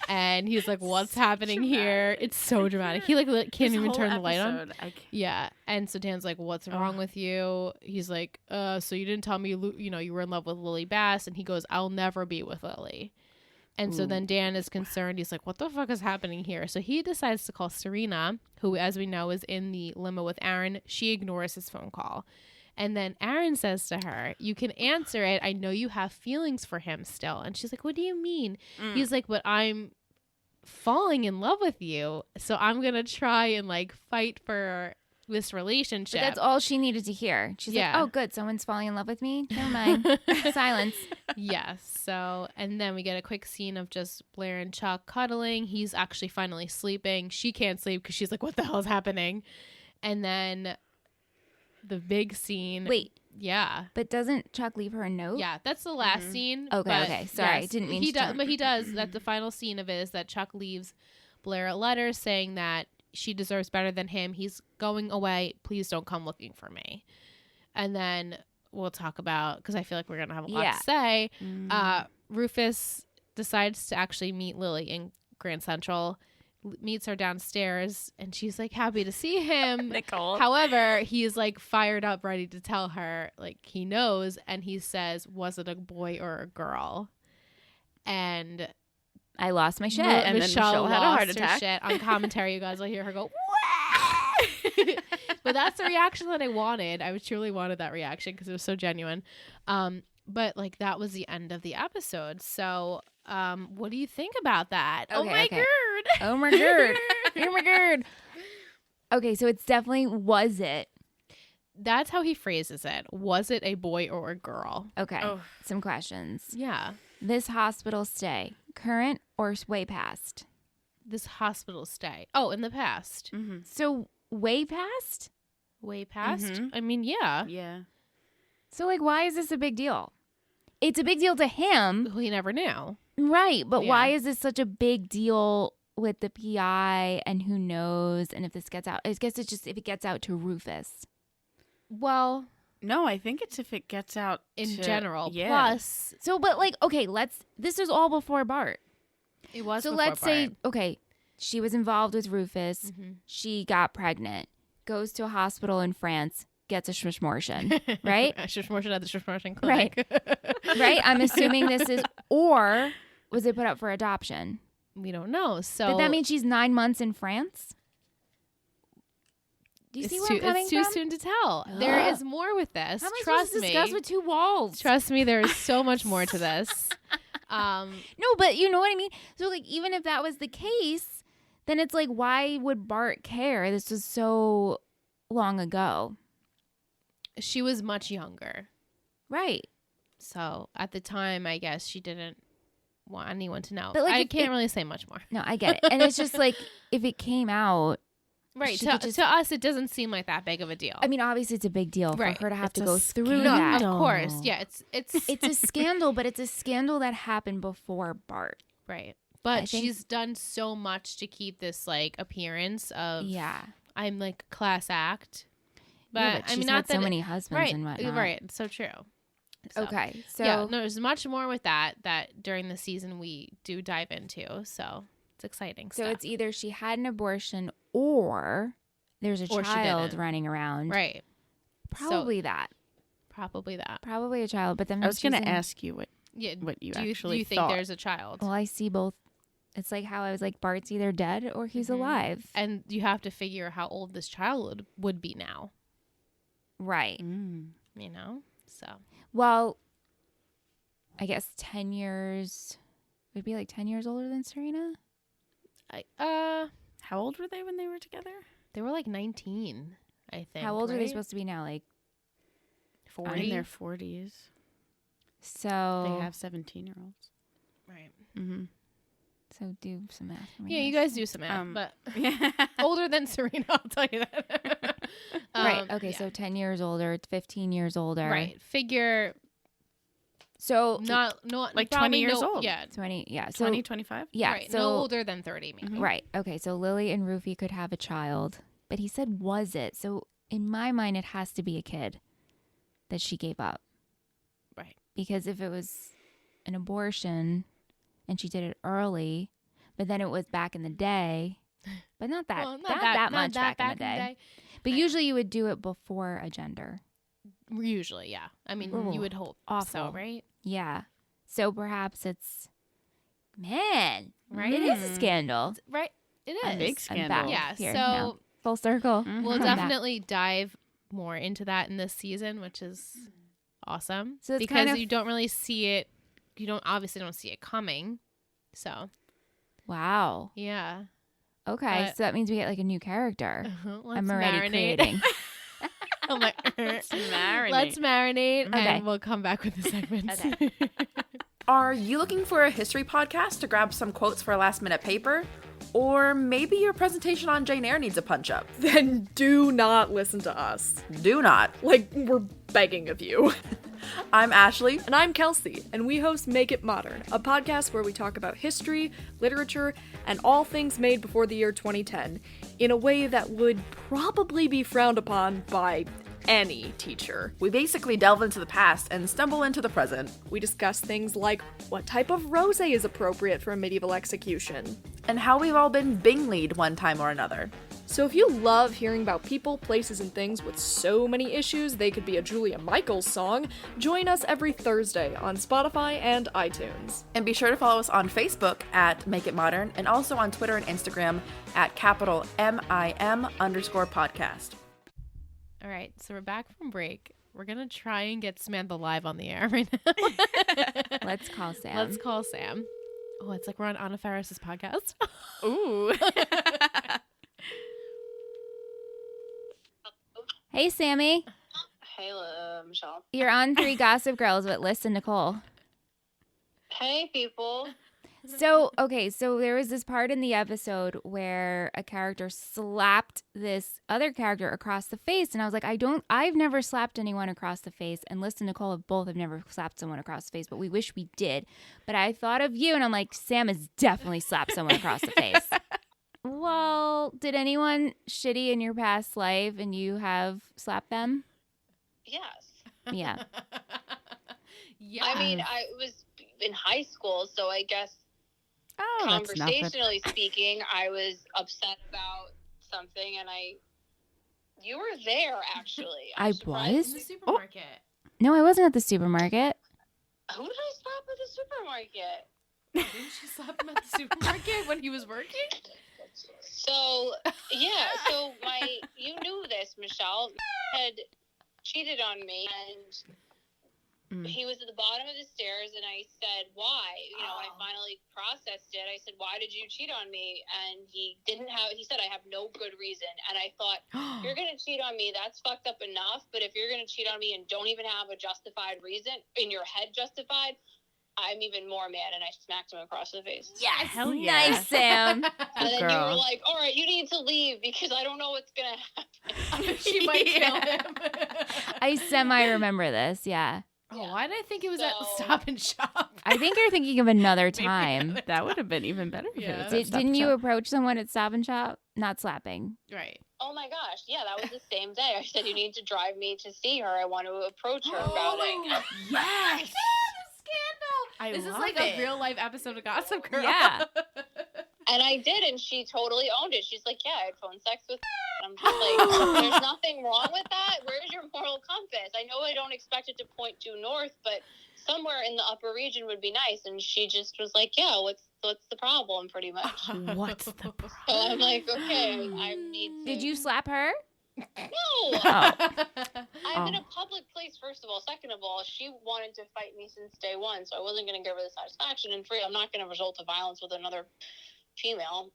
And he's like, what's happening here? It's so dramatic. He like can't even turn the light on. Yeah. And so Dan's like, what's wrong with you? He's like, so you didn't tell me, you were in love with Lily Bass. And he goes, I'll never be with Lily. And so then Dan is concerned. He's like, what the fuck is happening here? So he decides to call Serena, who, as we know, is in the limo with Aaron. She ignores his phone call. And then Aaron says to her, you can answer it. I know you have feelings for him still. And she's like, what do you mean? He's like, but I'm falling in love with you. So I'm going to try and like fight for this relationship. But that's all she needed to hear. She's like, oh, good. Someone's falling in love with me. Never mind. Silence. Yes. So, and then we get a quick scene of just Blair and Chuck cuddling. He's actually finally sleeping. She can't sleep because she's like, what the hell is happening? And then the big scene. Wait. Yeah. But doesn't Chuck leave her a note? Yeah, that's the last scene. Okay. Sorry. Yes, Didn't mean he to. does, but he does. That the final scene of it is that Chuck leaves Blair a letter saying that she deserves better than him. He's going away. Please don't come looking for me. And then we'll talk about, because I feel like we're going to have a lot to say. Rufus decides to actually meet Lily in Grand Central, meets her downstairs, and she's like happy to see him. Nicole. However, he's like fired up, ready to tell her, like he knows, and he says, was it a boy or a girl? And I lost my shit. And Michelle had a heart attack. Shit. On commentary, you guys will hear her go, but that's the reaction that I wanted. I truly wanted that reaction because it was so genuine. But like that was the end of the episode. So what do you think about that? Okay, oh my god. Oh my god. Oh my god. Okay, so it's definitely was it. That's how he phrases it. Was it a boy or a girl? Okay. Some questions. Yeah. This hospital stay, current or way past? This hospital stay. Oh, in the past. Mm-hmm. So way past? Way past? Mm-hmm. I mean, yeah. Yeah. So like why is this a big deal? It's a big deal to him. He never knew. Right, but why is this such a big deal with the PI and who knows? And if this gets out, I guess it's just if it gets out to Rufus. Well, no, I think it's if it gets out in to, general. Yeah. Plus, so but like okay, this is all before Bart. It was. So before let's Bart. say okay, she was involved with Rufus. Mm-hmm. She got pregnant, goes to a hospital in France, gets a schmortion, right? A schmortion at the schmortion clinic. Right. I'm assuming this is, or was it put up for adoption? We don't know. So, but that means she's 9 months in France. Do you see where I'm coming from? It's too soon to tell. There is more with this. How am I Trust supposed to me. discuss with two walls? Trust me, there is so much more to this. No, but you know what I mean? So like even if that was the case, then it's like why would Bart care? This was so long ago. She was much younger. Right. So at the time, I guess she didn't want anyone to know. But like I can't really say much more. No, I get it. And it's just like if it came out. Right. To us, it doesn't seem like that big of a deal. I mean, obviously it's a big deal for her to have to go through no, that. Of course. Yeah, it's a scandal, but it's a scandal that happened before Bart. Right. But she's done so much to keep this like appearance of I'm like class act. But she's I mean, had not so that many husbands and whatnot. Right. It's so true. So, okay. So yeah, no, there's much more with that during the season we do dive into. So it's exciting. So stuff. it's either she had an abortion or there's a child running around. Right. Probably that. Probably that. Probably a child. But then I was going to ask you what you do actually you think thought. there's a child? Well, I see both. It's like how I was like, Bart's either dead or he's alive. And you have to figure how old this child would be now. Right. You know? So. Well, I guess 10 years would be like 10 years older than Serena. How old were they when they were together? They were like 19, I think. How old are they supposed to be now? Like 40? In their 40s. So they have 17-year-olds. Right. Mm-hmm. So do some math for me. Yeah, you guys do some math, but older than Serena, I'll tell you that. Right. Okay. So 10 years older. It's 15 years older. Right. Figure. So not like 20 years old. Yeah. 20. Yeah. So 20, 25. yeah. Right. So no older than 30, maybe. Right. Okay. So Lily and Rufy could have a child, but he said, "Was it?" So in my mind, it has to be a kid that she gave up. Right. Because if it was an abortion and she did it early, but then it was back in the day, but not that that much back in the day. But usually you would do it before a gender. Usually, yeah. I mean, you would hope so, right? Yeah. So perhaps it's, man, right? It is a scandal. Right. It is. A big scandal. Yeah. Here, so now. Full circle. We'll definitely dive more into that in this season, which is awesome. So it's because kind of, you don't really see it. You don't see it coming. So. Wow. Yeah. Okay. So that means we get like a new character. I'm already creating. I'm like, let's marinate, and we'll come back with the segments. Okay. Are you looking for a history podcast to grab some quotes for a last-minute paper? Or maybe your presentation on Jane Eyre needs a punch-up? Then do not listen to us. Do not. Like, we're begging of you. I'm Ashley. And I'm Kelsey, and we host Make It Modern, a podcast where we talk about history, literature, and all things made before the year 2010 in a way that would probably be frowned upon by any teacher. We basically delve into the past and stumble into the present. We discuss things like what type of rosé is appropriate for a medieval execution, and how we've all been Bingley'd one time or another. So if you love hearing about people, places, and things with so many issues they could be a Julia Michaels song, join us every Thursday on Spotify and iTunes. And be sure to follow us on Facebook at Make It Modern, and also on Twitter and Instagram at @MIM_podcast. All right, so we're back from break. We're going to try and get Samantha live on the air right now. Let's call Sam. Oh, it's like we're on Anna Faris's podcast. Ooh. Hey, Sammy. Hey, Michelle. You're on 3 Gossip Girls with Liz and Nicole. Hey, people. So there was this part in the episode where a character slapped this other character across the face, and I was like, I've never slapped anyone across the face, and Liz and Nicole have never slapped someone across the face, but we wish we did. But I thought of you, and I'm like, Sam has definitely slapped someone across the face. Well, did anyone shitty in your past life and you have slapped them? Yes. Yeah. Yeah. I mean, I was in high school, so I guess conversationally speaking, I was upset about something, and you were there, actually. I was? In the supermarket. No, I wasn't at the supermarket. Who did I slap at the supermarket? Didn't she slap him at the supermarket when he was working? So, yeah, you knew this, Michelle, had cheated on me, and he was at the bottom of the stairs, and I said, why? When I finally processed it, I said, why did you cheat on me? And he said, I have no good reason. And I thought, you're going to cheat on me, that's fucked up enough, but if you're going to cheat on me and don't even have a justified reason, in your head justified, I'm even more mad, and I smacked him across the face. Yes, hell yeah. Nice, Sam. And then you were like, all right, you need to leave because I don't know what's going to happen. She might kill him. I semi-remember this, yeah. Oh, why did I think it was at Stop and Shop? I think you're thinking of another time. That would have been even better if it was at Stop Didn't and you Shop. approach someone at Stop and Shop? Not slapping. Right. Oh my gosh, yeah, that was the same day. I said, you need to drive me to see her. I want to approach her about it. Yes! Scandal! This is like a real life episode of Gossip Girl. Yeah. And I did, and she totally owned it. She's like, yeah, I had phone sex with and I'm just like, there's nothing wrong with that. Where's your moral compass? I know I don't expect it to point due north, but somewhere in the upper region would be nice. And she just was like, yeah, what's the problem, pretty much. What's the problem? So I'm like, okay, I need to... Did you slap her? No! Oh. I'm in a public place, first of all. Second of all, she wanted to fight me since day one, so I wasn't going to give her the satisfaction. And three, I'm not going to resort to violence with another female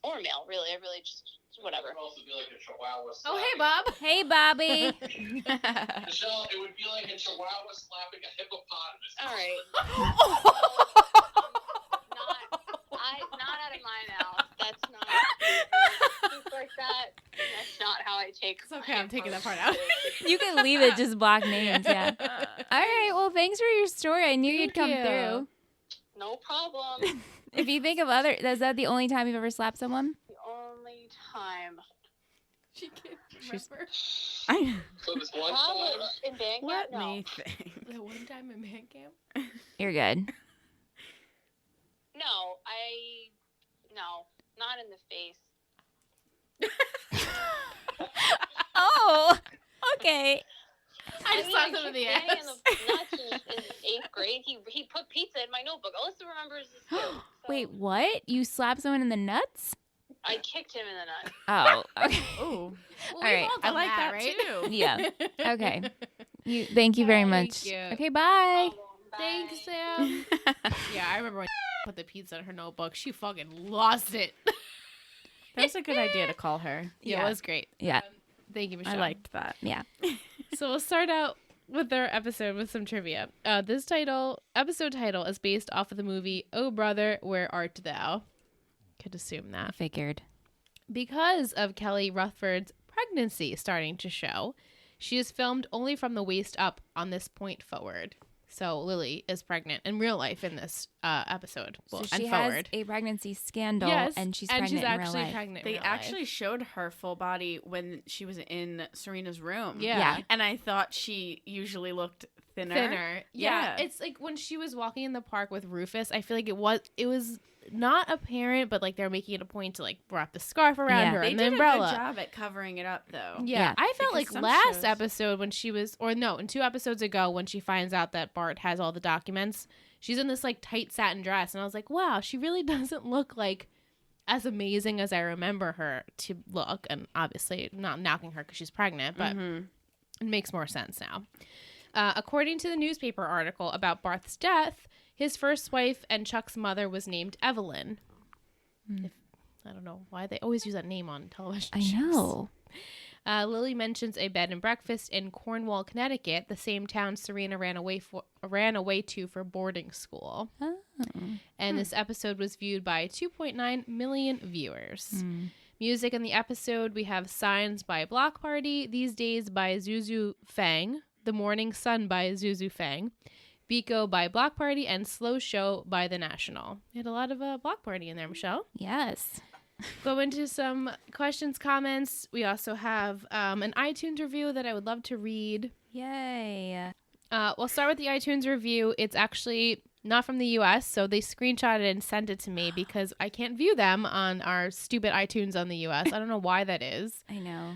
or male, really. I really just whatever. It would also be like a chihuahua Oh, hey, slapping- Bob. Hey, Bobby. Michelle, it would be like a chihuahua slapping a hippopotamus. All right. Not out of my mouth. That's not things like that. That's not how I take. It's okay. I'm taking that part out. You can leave it, just block names. Yeah. All right. Well, thanks for your story. I knew you'd come through. No problem. If you think of other, is that the only time you've ever slapped someone? The only time. She can't remember. So this one Probably time, in band camp. Let No. me think. The one time in band camp? You're good. No, not in the face. Oh, okay. I just slapped him in the kicked Danny ass. in the nuts in 8th grade. He put pizza in my notebook. Alyssa remembers this too. So Wait, what? You slapped someone in the nuts? I kicked him in the nuts. Oh, okay. Oh, Well, All right. I like that right? too. Yeah. Okay. Thank you very Thank much. you. Okay, bye. Bye. Thanks, Sam. Yeah, I remember when put the pizza in her notebook. She fucking lost it. That's a good idea to call her. Yeah, it was great. Yeah. Thank you, Michelle. I liked that. Yeah. So we'll start out with our episode with some trivia. This episode title is based off of the movie Oh Brother, Where Art Thou? Could assume I that. figured. Because of Kelly Rutherford's pregnancy starting to show, she is filmed only from the waist up on this point forward. So Lily is pregnant in real life in this episode. So and she forward. has a pregnancy scandal, Yes, and she's pregnant in real actually life. pregnant. in They real actually life. showed her full body when she was in Serena's room. Yeah. And I thought she usually looked thinner. Thinner. Yeah. Yeah. It's like when she was walking in the park with Rufus, I feel like it was not apparent, but like they're making it a point to like wrap the scarf around Yeah. her They and did the umbrella. a good job at covering it up, though. Yeah. Yeah. I felt Because like some last shows- episode when she was, or no, in 2 episodes ago when she finds out that Bart has all the documents, she's in this like tight satin dress, and I was like, wow, she really doesn't look like as amazing as I remember her to look. And obviously not knocking her because she's pregnant, but it makes more sense now. According to the newspaper article about Bart's death, his first wife and Chuck's mother was named Evelyn. I don't know why they always use that name on television I shows. know. Lily mentions a bed and breakfast in Cornwall, Connecticut, the same town Serena ran away to for boarding school. Oh. And this episode was viewed by 2.9 million viewers. Music in the episode, we have Signs by Block Party, These Days by Zuzu Fang, The Morning Sun by Zuzu Fang, Biko by Block Party, and Slow Show by The National. We had a lot of Block Party in there, Michelle. Yes. Go into some questions, comments. We also have an iTunes review that I would love to read. Yay. We'll start with the iTunes review. It's actually not from the U.S., so they screenshotted it and sent it to me because I can't view them on our stupid iTunes on the U.S. I don't know why that is. I know.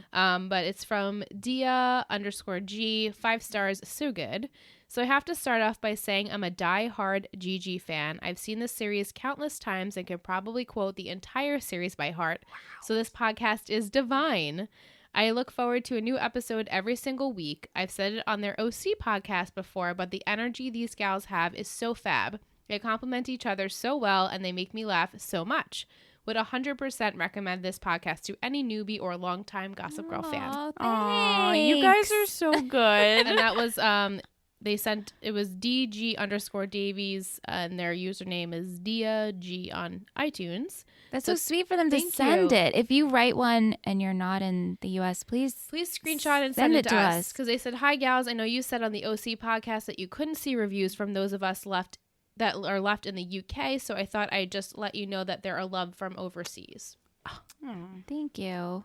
But it's from Dia_G, 5 stars, so good. So I have to start off by saying I'm a die-hard GG fan. I've seen this series countless times and could probably quote the entire series by heart. Wow. So this podcast is divine. I look forward to a new episode every single week. I've said it on their OC podcast before, but the energy these gals have is so fab. They complement each other so well, and they make me laugh so much. Would 100% recommend this podcast to any newbie or longtime Gossip Girl fan. Oh, Aw, you guys are so good. And that was it was DG_Davies, and their username is DiaG on iTunes. That's so sweet for them to thank send you. it. If you write one and you're not in the U.S., please Screenshot and send it to us. Because they said, hi, gals. I know you said on the OC podcast that you couldn't see reviews from those of us that are left in the UK, so I thought I'd just let you know that there are love from overseas. Thank you.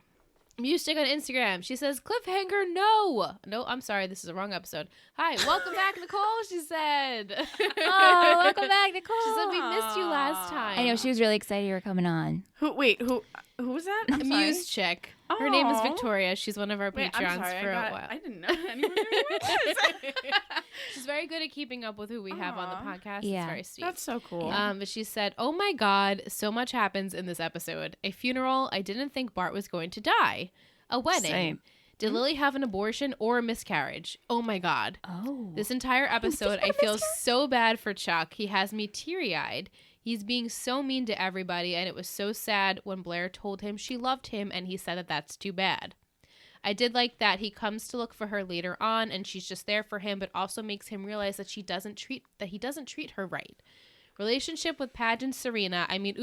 Music on Instagram. She says, cliffhanger, no. No, I'm sorry. This is the wrong episode. Hi, welcome back, Nicole, she said. Oh, welcome back, Nicole. She said, we missed you last time. I know, she was really excited you were coming on. Who was that? I'm sorry. Muse chick. Her name is Aw. Victoria. She's one of our Wait, Patreons I'm sorry. for a while. I didn't know anyone knew who it was. She's very good at keeping up with who we have on the Aw. podcast. Yeah. It's very sweet. That's so cool. But she said, oh my God, so much happens in this episode. A funeral. I didn't think Bart was going to die. A wedding. Same. Did Lily have an abortion or a miscarriage? Oh my God. Oh. This entire episode, I feel so bad for Chuck. He has me teary-eyed. He's being so mean to everybody, and it was so sad when Blair told him she loved him, and he said that that's too bad. I did like that he comes to look for her later on, and she's just there for him, but also makes him realize that he doesn't treat her right. Relationship with Padge and Serena. I meant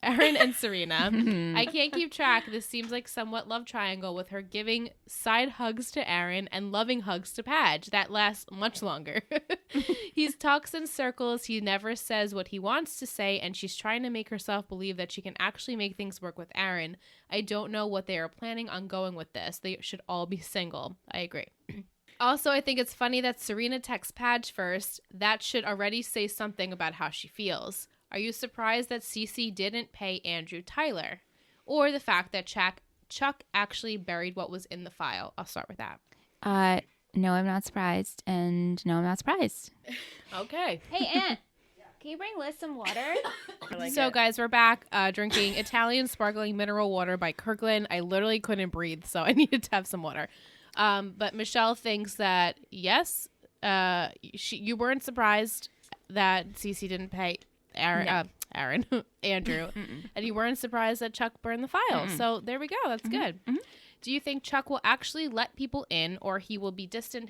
Aaron and Serena. I can't keep track. This seems like somewhat love triangle with her giving side hugs to Aaron and loving hugs to Padge. That lasts much longer. He talks in circles. He never says what he wants to say, and she's trying to make herself believe that she can actually make things work with Aaron. I don't know what they are planning on going with this. They should all be single. I agree. Also, I think it's funny that Serena texts Padge first. That should already say something about how she feels. Are you surprised that Cece didn't pay Andrew Tyler? Or the fact that Chuck actually buried what was in the file? I'll start with that. No, I'm not surprised. And no, I'm not surprised. Okay. Hey, Aunt, can you bring Liz some water? Guys, we're back drinking Italian sparkling mineral water by Kirkland. I literally couldn't breathe, so I needed to have some water. But Michelle thinks that, yes, you weren't surprised that Cece didn't pay Andrew, and you weren't surprised that Chuck burned the file. So there we go. That's good. Do you think Chuck will actually let people in, or he will distance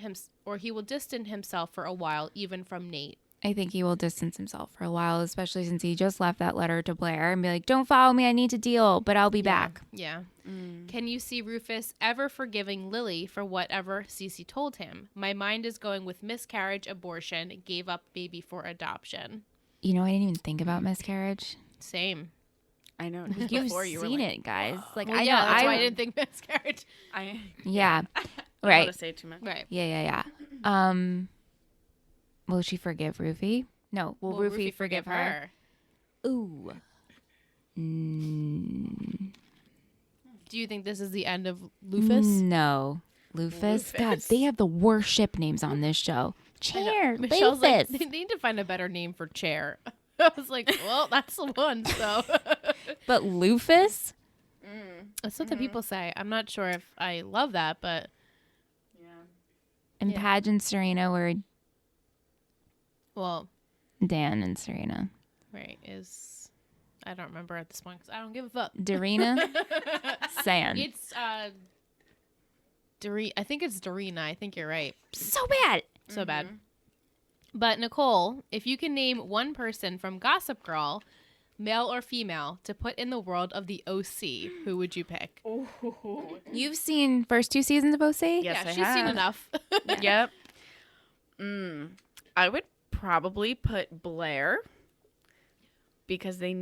himself for a while, even from Nate? I think he will distance himself for a while, especially since he just left that letter to Blair and be like, don't follow me, I need to deal, but I'll be back. Yeah. Can you see Rufus ever forgiving Lily for whatever Cece told him? My mind is going with miscarriage, abortion, gave up baby for adoption. You know, I didn't even think about miscarriage. Same. I know. You've seen it, guys. Like, I know. That's why I didn't think miscarriage. Yeah. I don't Right. want to say too much. Right. Yeah. Will she forgive Rufy? No. Will Rufy forgive her? Ooh. Do you think this is the end of Lufus? No. Lufus? God, they have the worst ship names on this show. Chair. Michelle's Lufus. like, they need to find a better name for chair. I was like, well, that's the one, so. But Lufus? That's what the people say. I'm not sure if I love that, but. And Padge and Serena were Well. Dan and Serena. Right. I don't remember at this point because I don't give a fuck. Darina? San. It's, I think it's Darina. I think you're right. So bad. So bad. But Nicole, if you can name one person from Gossip Girl, male or female, to put in the world of the OC, who would you pick? You've seen first 2 seasons of OC? Yes, Yeah, I she's have. seen enough. Yep. I would probably put Blair because I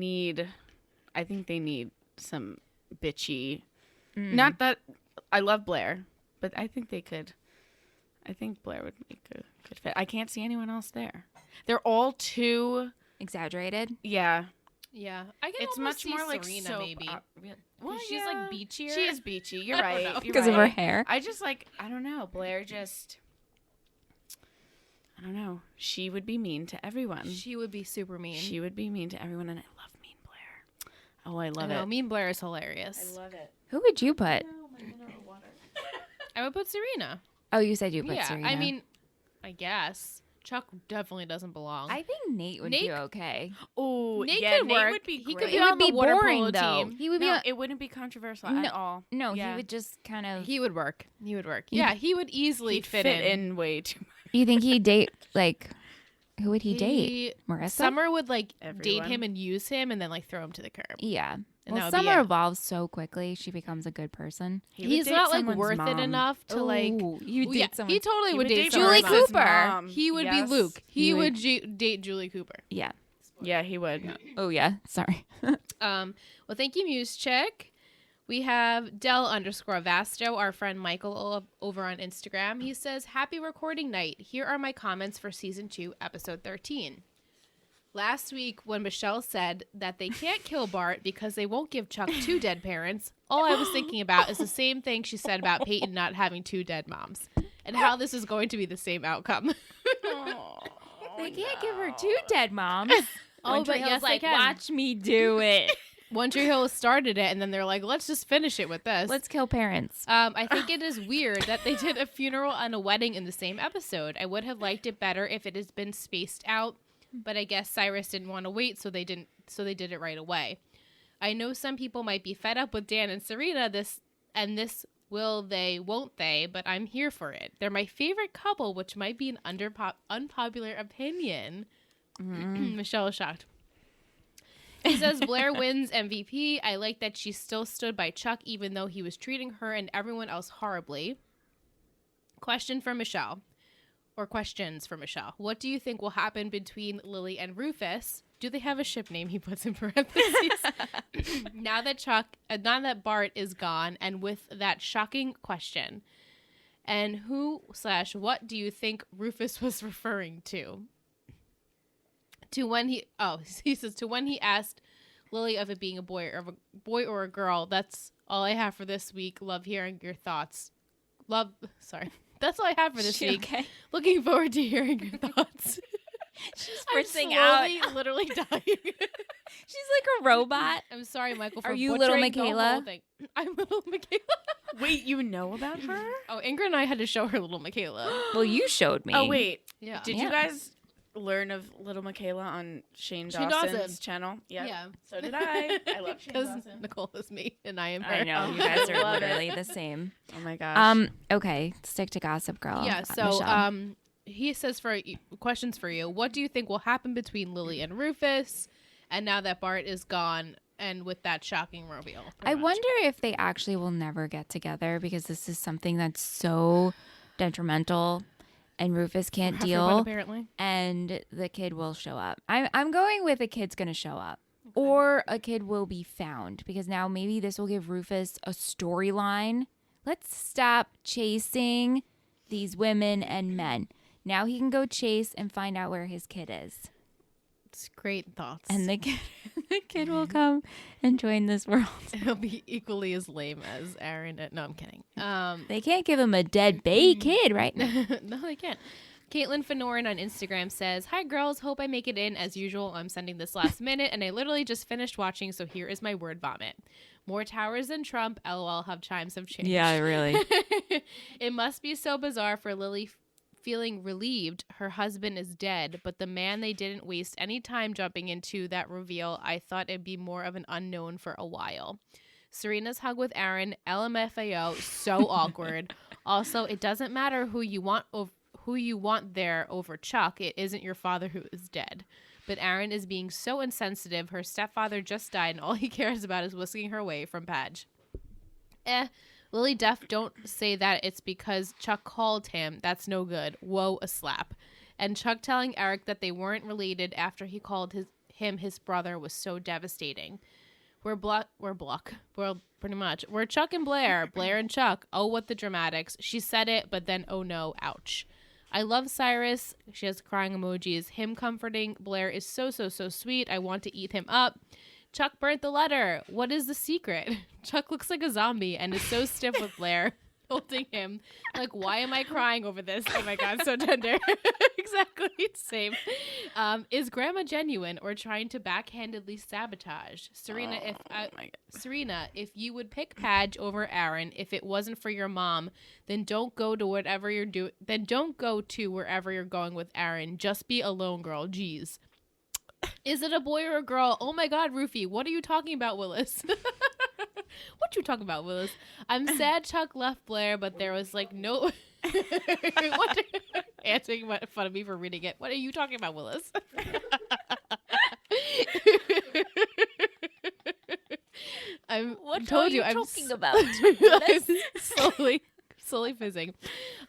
think they need some bitchy. Not that I love Blair, but I think Blair would make a good fit. I can't see anyone else there. They're all too Exaggerated? Yeah. Yeah, I can It's almost much see more like Serena, soap. maybe. Well, She's like beachier. She is beachy. You're right. Because of her hair. I just I don't know. Blair just, I don't know. She would be mean to everyone. She would be super mean. She would be mean to everyone, and I love Mean Blair. Oh, I love it. Mean Blair is hilarious. I love it. Who would you put? I would put Serena. Oh, you said you put Yeah, Serena. I mean, I guess Chuck definitely doesn't belong. I think Nate would be okay. Oh, Nate yeah, could Nate work. would be He great. could be It would on the be water boring, polo though. team. He would No, be. it wouldn't be controversial No, at all. No, Yeah. he would just kind of. He would work. Yeah, he would easily He'd fit in. way too much. You think he'd date who would he date? Marissa? Summer would date Everyone. him and use him, and then throw him to the curb. Yeah. And that Well, would be Summer it. evolves so quickly. She becomes a good person. He's not worth it enough to Ooh, you Ooh, yeah, date someone. he totally would date Julie Summer's Cooper. mom. He would be Luke. He would date Julie Cooper. Yeah. Yeah, he would. Oh yeah. Sorry. Well, thank you, Muse Chick. We have Del_Vasto, our friend Michael over on Instagram. He says, happy recording night. Here are my comments for season 2, episode 13. Last week, when Michelle said that they can't kill Bart because they won't give Chuck 2 dead parents, all I was thinking about is the same thing she said about Peyton not having 2 dead moms, and how this is going to be the same outcome. They can't give her 2 dead moms. Oh, but yes, they can. watch me do it. One Tree Hill started it, and then they're like, let's just finish it with this. Let's kill parents. I think it is weird that they did a funeral and a wedding in the same episode. I would have liked it better if it has been spaced out But I guess Cyrus didn't want to wait, so they did it right away. I know some people might be fed up with Dan and Serena this will they, won't they, but I'm here for it. They're my favorite couple, which might be an unpopular opinion. Michelle is shocked. He says Blair wins MVP. I like that she still stood by Chuck even though he was treating her and everyone else horribly. Question for Michelle. Or questions for Michelle. What do you think will happen between Lily and Rufus? Do they have a ship name? He puts in parentheses. now that Bart is gone, and with that shocking question. And who/what do you think Rufus was referring to? He says to when he asked Lily of it being a boy or a girl. That's all I have for this week. Love hearing your thoughts. That's all I have for this week. Okay? Looking forward to hearing your thoughts. She's spritzing out. Literally dying. She's like a robot. I'm sorry, Michael, for Are you little Michaela? I'm little Michaela. Wait, you know about her? Oh, Ingrid and I had to show her little Michaela. Well, you showed me. Oh, wait. Yeah. Did you guys learn of little Michaela on Shane Dawson's channel? Yep. Yeah. So did I. I love Shane Dawson. Because Nicole is me and I am her. I know. You guys are literally the same. Oh, my gosh. Okay. Stick to Gossip Girl. Yeah, so he says for questions for you. What do you think will happen between Lily and Rufus? And now that Bart is gone and with that shocking reveal. I wonder if they actually will never get together because this is something that's so detrimental and Rufus can't deal. Apparently. And the kid will show up. I'm going with a kid's going to show up. Okay. Or a kid will be found because now maybe this will give Rufus a storyline. Let's stop chasing these women and men. Now he can go chase and find out where his kid is. It's great thoughts. And the kid will come and join this world. It'll be equally as lame as Aaron. No, I'm kidding. They can't give him a dead kid right now. No, they can't. Caitlin Fenorin on Instagram says, "Hi girls, hope I make it in. As usual, I'm sending this last minute and I literally just finished watching, so here is my word vomit. More towers than Trump. LOL, have chimes have changed." Yeah, really. It must be so bizarre for Lily feeling relieved her husband is dead, but the man they didn't waste any time jumping into that reveal. I thought it'd be more of an unknown for a while. Serena's hug with Aaron, LMFAO, so awkward. Also, it doesn't matter who you want there over Chuck. It isn't your father who is dead. But Aaron is being so insensitive. Her stepfather just died, and all he cares about is whisking her away from Padge. Lily Duff, don't say that it's because Chuck called him. That's no good. Whoa, a slap. And Chuck telling Eric that they weren't related after he called him his brother was so devastating. We're pretty much. We're Chuck and Blair. Blair and Chuck. Oh, what the dramatics. She said it, but then oh no, ouch. I love Cyrus. She has crying emojis. Him comforting Blair is so sweet. I want to eat him up. Chuck burnt the letter. What is the secret? Chuck looks like a zombie and is so stiff with Blair holding him. Like, why am I crying over this? Oh my God, so tender. Exactly, same. Is Grandma genuine or trying to backhandedly sabotage? Serena, if you would pick Padge over Aaron, if it wasn't for your mom, then don't go to whatever you're doing. Then don't go to wherever you're going with Aaron. Just be a lone girl. Jeez. Is it a boy or a girl? Oh my God, Rufy, what are you talking about, Willis? What you talking about, Willis? I'm sad Chuck left Blair, but there was like no... What? Answering fun of me for reading it. What are you talking about, Willis? I'm talking about? I'm slowly fizzing.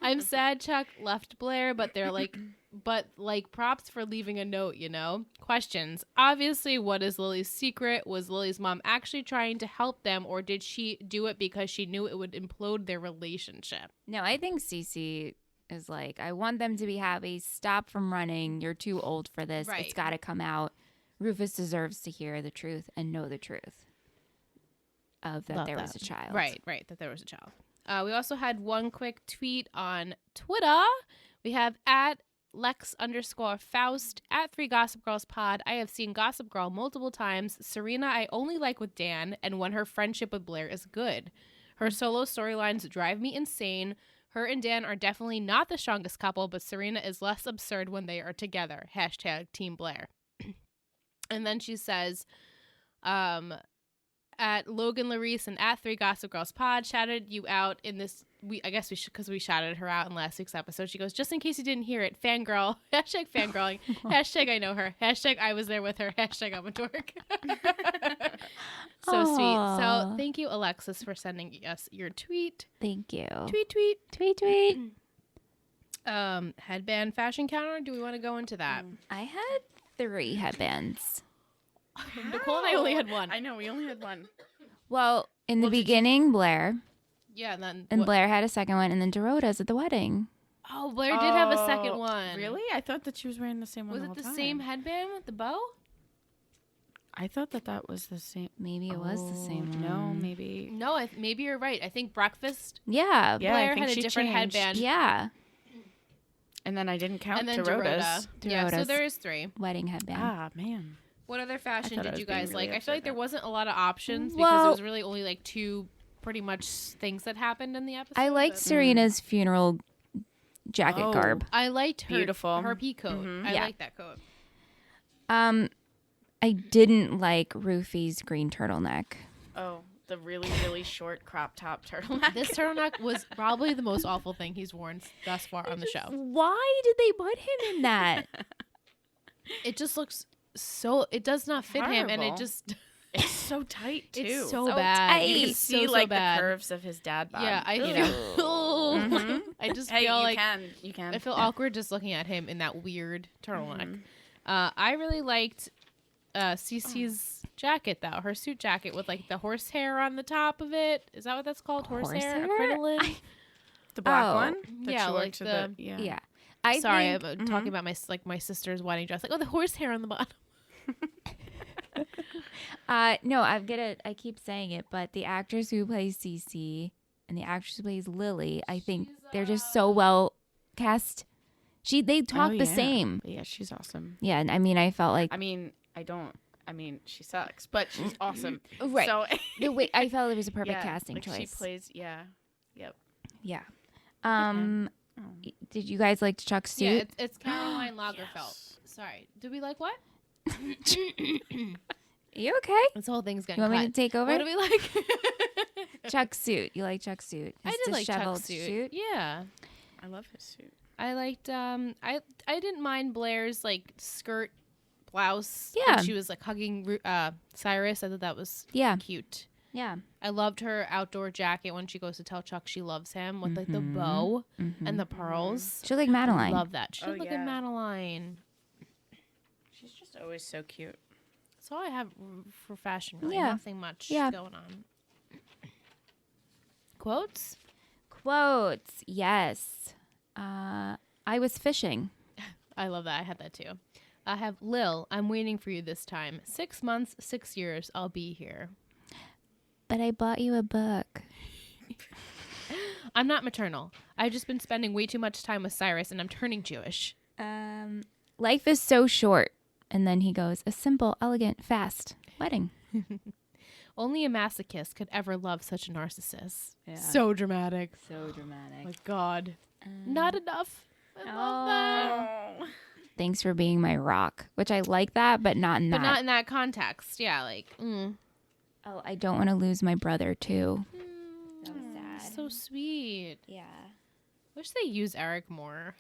I'm sad Chuck left Blair, but props for leaving a note, you know? Questions. Obviously, what is Lily's secret? Was Lily's mom actually trying to help them, or did she do it because she knew it would implode their relationship? No, I think Cece is like, I want them to be happy. Stop from running. You're too old for this. Right. It's got to come out. Rufus deserves to hear the truth and know the truth of that there was a child. Right, that there was a child. We also had one quick tweet on Twitter. We have at Lex_Faust at 3 Gossip Girls Pod. I have seen Gossip Girl multiple times. Serena, I only like with Dan, and when her friendship with Blair is good. Her solo storylines drive me insane. Her and Dan are definitely not the strongest couple, but Serena is less absurd when they are together. Hashtag Team Blair. And then she says, at Logan Larice and at 3 Gossip Girls Pod, shouted you out in this. I guess we should, because we shouted her out in last week's episode. She goes, just in case you didn't hear it, fangirl, hashtag fangirling, hashtag I know her, hashtag I was there with her, hashtag I'm a dork. So sweet. So thank you, Alexis, for sending us your tweet. Thank you. Tweet. Headband fashion counter. Do we want to go into that? I had 3 headbands. Nicole and I only had one. I know, we only had one. Well, in the beginning, Blair. Yeah, and then Blair had a second one, and then Dorota's at the wedding. Oh, Blair did have a second one. Really? I thought that she was wearing the same one. Was the it whole the time. same headband with the bow? I thought that was the same. Maybe it was the same one. No, maybe. No, maybe you're right. I think breakfast. Yeah. Yeah, Blair I think had a she different changed. headband. Yeah. And then I didn't count And then Dorota's. Yeah, so Dorota's there is 3. wedding headband. Ah, man. What other fashion thought I did was you being guys really like? I upset feel like there about wasn't a lot of options because Well- there was really only like 2 pretty much things that happened in the episode. I liked but- Serena's funeral jacket Oh. garb. I liked her, Beautiful. her pea coat. I Yeah. like that coat. I didn't like Rufy's green turtleneck. Oh, the really, really short crop top turtleneck. This turtleneck was probably the most awful thing he's worn thus far on the show. Why did they put him in that? It just looks so. It does not fit him, and it Horrible. just. It's so tight, too. It's so So bad. tight. You can It's see, so like, bad. the curves of his dad bod. Yeah, I you feel. know? I just Hey, feel you like you can. I feel awkward just looking at him in that weird turtleneck. I really liked Cece's jacket, though. Her suit jacket with like the horsehair on the top of it. Is that what that's called? Horsehair? Horsehair? The black Oh. one? That Yeah, she wore like to the- Yeah. Sorry, think, I'm talking about my sister's wedding dress. Like, oh, the horsehair on the bottom. no, I keep saying it, but the actress who plays Cece and the actress who plays Lily, I think they're just so well cast. They talk the same. Yeah, she's awesome. Yeah, and I mean, I felt like She sucks, but she's awesome. Right. So the way I felt it was a perfect yeah, casting like choice. She plays. Yeah. Yep. Yeah. Did you guys like Chuck's suit? Yeah, it's Caroline Lagerfeld. Sorry, did we like what? You okay? This whole thing's You getting want me cut. to take over? What do we like? Chuck's suit. You like Chuck's suit? I His did like disheveled Chuck's suit. Yeah, I love his suit. I liked. I didn't mind Blair's like skirt blouse. Yeah. when she was like hugging Cyrus. I thought that was Yeah. cute. Yeah. I loved her outdoor jacket when she goes to tell Chuck she loves him with like the bow and the pearls. She looked like Madeline. Love that. She Oh, look yeah. at Madeline. She's just always so cute. That's all I have for fashion. Really, Yeah. nothing much Yeah. going on. Quotes. Quotes. Yes. I was fishing. I love that. I had that too. I have Lil. I'm waiting for you this time. 6 months, 6 years. I'll be here. But I bought you a book. I'm not maternal. I've just been spending way too much time with Cyrus, and I'm turning Jewish. Life is so short. And then he goes, a simple, elegant, fast wedding. Only a masochist could ever love such a narcissist. Yeah. So dramatic. So dramatic. My God. Not enough. I love that. Thanks for being my rock, which I like that, but not in But that. not in that context. Yeah, like, Oh, I don't want to lose my brother too. That was sad. so sweet. Yeah. Wish they use Eric more.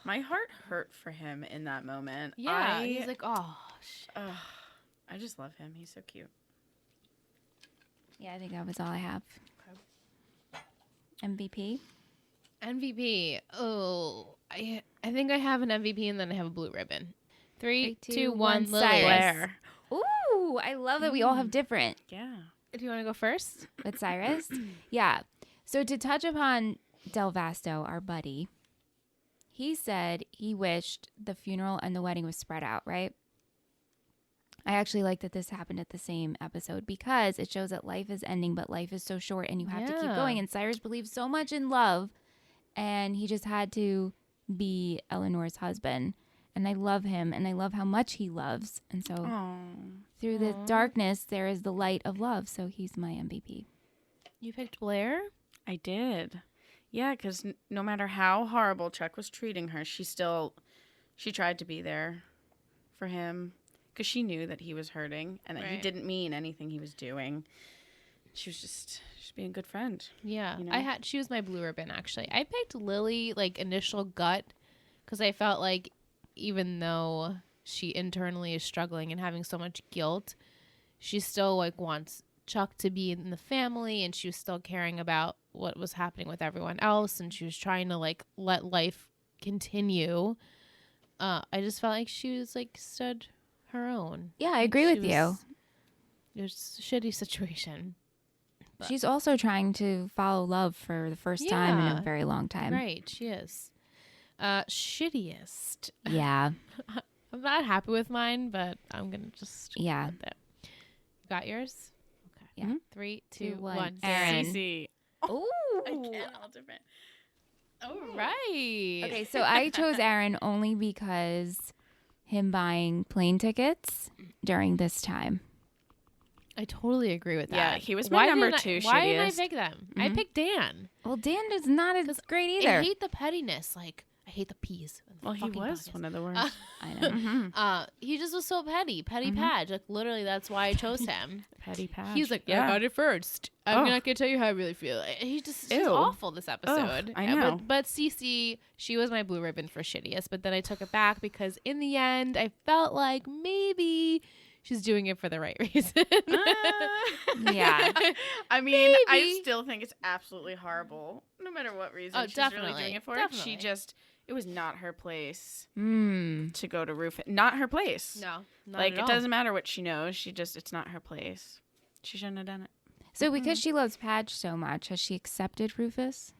My heart hurt for him in that moment. Yeah, he's like, oh, I just love him. He's so cute. Yeah, I think that was all I have. MVP. MVP. Oh, I think I have an MVP and then I have a blue ribbon. 3, 2, 1. Lily. Cyrus. Blair. Ooh, I love that we all have different. Yeah. Do you want to go first? With Cyrus? Yeah. So to touch upon Del Vasto, our buddy, he said he wished the funeral and the wedding was spread out, right? I actually like that this happened at the same episode because it shows that life is ending, but life is so short and you have to keep Yeah. going. And Cyrus believes so much in love and he just had to be Eleanor's husband. And I love him and I love how much he loves. And so through the darkness, there is the light of love. So he's my MVP. You picked Blair? I did. Yeah, because no matter how horrible Chuck was treating her, she tried to be there for him because she knew that he was hurting and that he didn't mean anything he was doing. She was just being a good friend. Yeah. You know? She was my blue ribbon, actually. I picked Lily, like, initial gut because I felt like even though she internally is struggling and having so much guilt, she still, like, wants Chuck to be in the family, and she was still caring about what was happening with everyone else, and she was trying to, like, let life continue. I just felt like she was, like, stood her own. Yeah, I agree with you. It was a shitty situation. But. She's also trying to follow love for the first time in a very long time. Right, she is. Shittiest. Yeah. I'm not happy with mine, but I'm going to just... Yeah. Got yours? Okay. Yeah. 3, 2, 1. Aaron. Cece. Ooh. Again, all different. All right. Okay, so I chose Aaron only because him buying plane tickets during this time. I totally agree with that. Yeah, he was my number 2 shittiest. Why didn't I pick them? I picked Dan. Well, Dan is not as great either. I hate the pettiness. Like, I hate the peas. Well, he was one of the worst. I know. He just was so petty. Petty Padge. Like, literally, that's why I chose him. Petty Patch. He's like, I got it first. I'm not going to tell you how I really feel. He's awful this episode. I know. But Cece, she was my blue ribbon for shittiest. But then I took it back because in the end, I felt like maybe she's doing it for the right reason. Yeah. I mean, Maybe. I still think it's absolutely horrible, no matter what reason she's really doing it for. Definitely. It was not her place to go to Rufus. Not her place. No, not like at it all. doesn't matter what she knows. It's not her place. She shouldn't have done it. So because she loves Padge so much, has she accepted Rufus?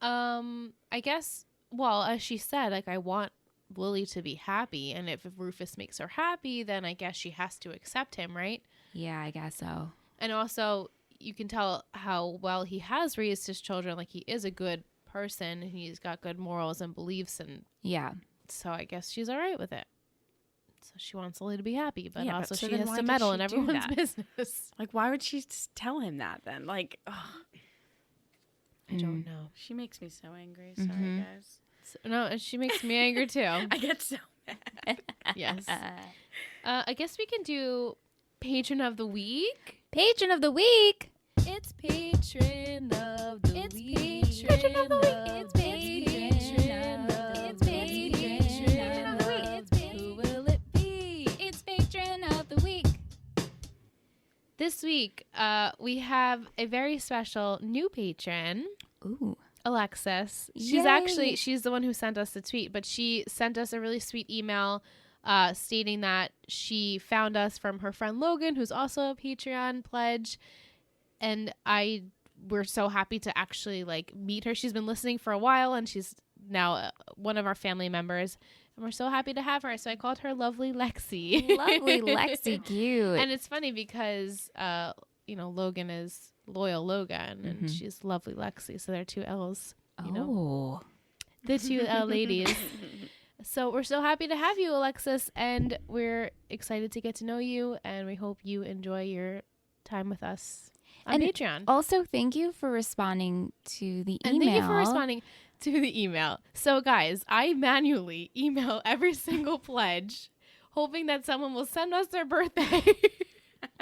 I guess, well, as she said, like, I want Lily to be happy, and if Rufus makes her happy, then I guess she has to accept him, right? Yeah, I guess so. And also, you can tell how well he has raised his children. Like, he is a good person, and he's got good morals and beliefs, and Yeah. so I guess she's all right with it. So she wants Lily to be happy, but Yeah, also but so she then has why to did meddle she in do everyone's that? business. Like, why would she just tell him that then? Like, I don't know. she makes me so angry. Sorry, guys. No, she makes me angry too. I get so mad. Yes. I guess we can do Patron of the Week. Patron of the week. It's Patron of the Week. Patron of the week. It's Patron of the Week. Patron of the Week. Who will it be? It's Patron of the week. This week, we have a very special new patron. Ooh. Alexis. Yay. She's the one who sent us the tweet, but she sent us a really sweet email stating that she found us from her friend Logan, who's also a Patreon pledge. And we're so happy to actually like meet her. She's been listening for a while, and she's now one of our family members. And we're so happy to have her. So I called her Lovely Lexi. Lovely Lexi, cute. And it's funny because, Logan is Loyal Logan, and she's Lovely Lexi. So there are 2 L's. The 2 L ladies. So we're so happy to have you, Alexis, and we're excited to get to know you, and we hope you enjoy your time with us on Patreon. Also, thank you for responding to the email. And thank you for responding to the email. So, guys, I manually email every single pledge, hoping that someone will send us their birthday.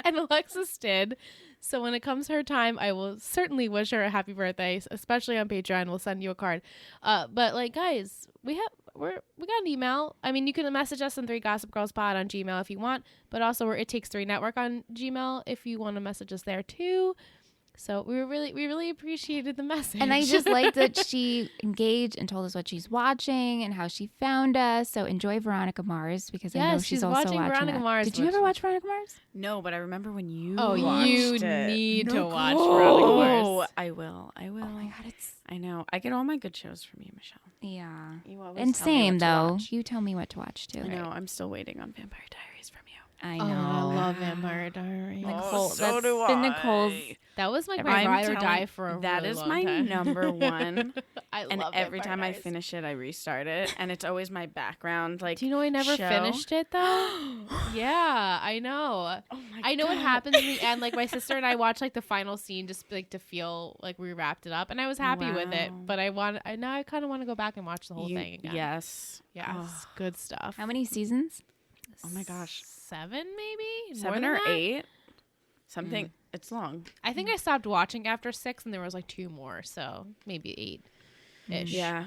And Alexis did. So when it comes her time, I will certainly wish her a happy birthday, especially on Patreon. We'll send you a card. But like, guys, we got an email. I mean, you can message us on 3gossipgirlspod on Gmail if you want, but also we're It Takes 3 Network on Gmail if you want to message us there too. So we really appreciated the message. And I just like that she engaged and told us what she's watching and how she found us. So enjoy Veronica Mars, because I know she's also watching Veronica that. Mars. Did you ever watch Veronica Mars? No, but I remember when you you watched it. need to watch Veronica Mars. Oh, I will. Oh my God, I know. I get all my good shows from you, Michelle. yeah. You always And tell me same what to though. watch. You tell me what to watch too. I know. I'm still waiting on Vampire Diaries from you. I know. I love Vampire Diaries. Nicole, so that's do been I. Nicole's. That was like I'm my ride or telling- die for a that really is long my time. number one. I And love every Vampire time I Diaries. finish it, I restart it, and it's always my background. Like, Do you know I never show. finished it though? Yeah, I know. Oh my I know what God. happens in the end. Like my sister and I watched like the final scene just like to feel like we wrapped it up, and I was happy with it. Wow. But now I kind of want to go back and watch the whole thing again. Yes. Yeah, Oh. it's good stuff. How many seasons? Oh my gosh. 7 maybe? More 7 than or that? 8. Something. It's long. I think I stopped watching after 6, and there was like 2 more, so maybe 8-ish. Yeah.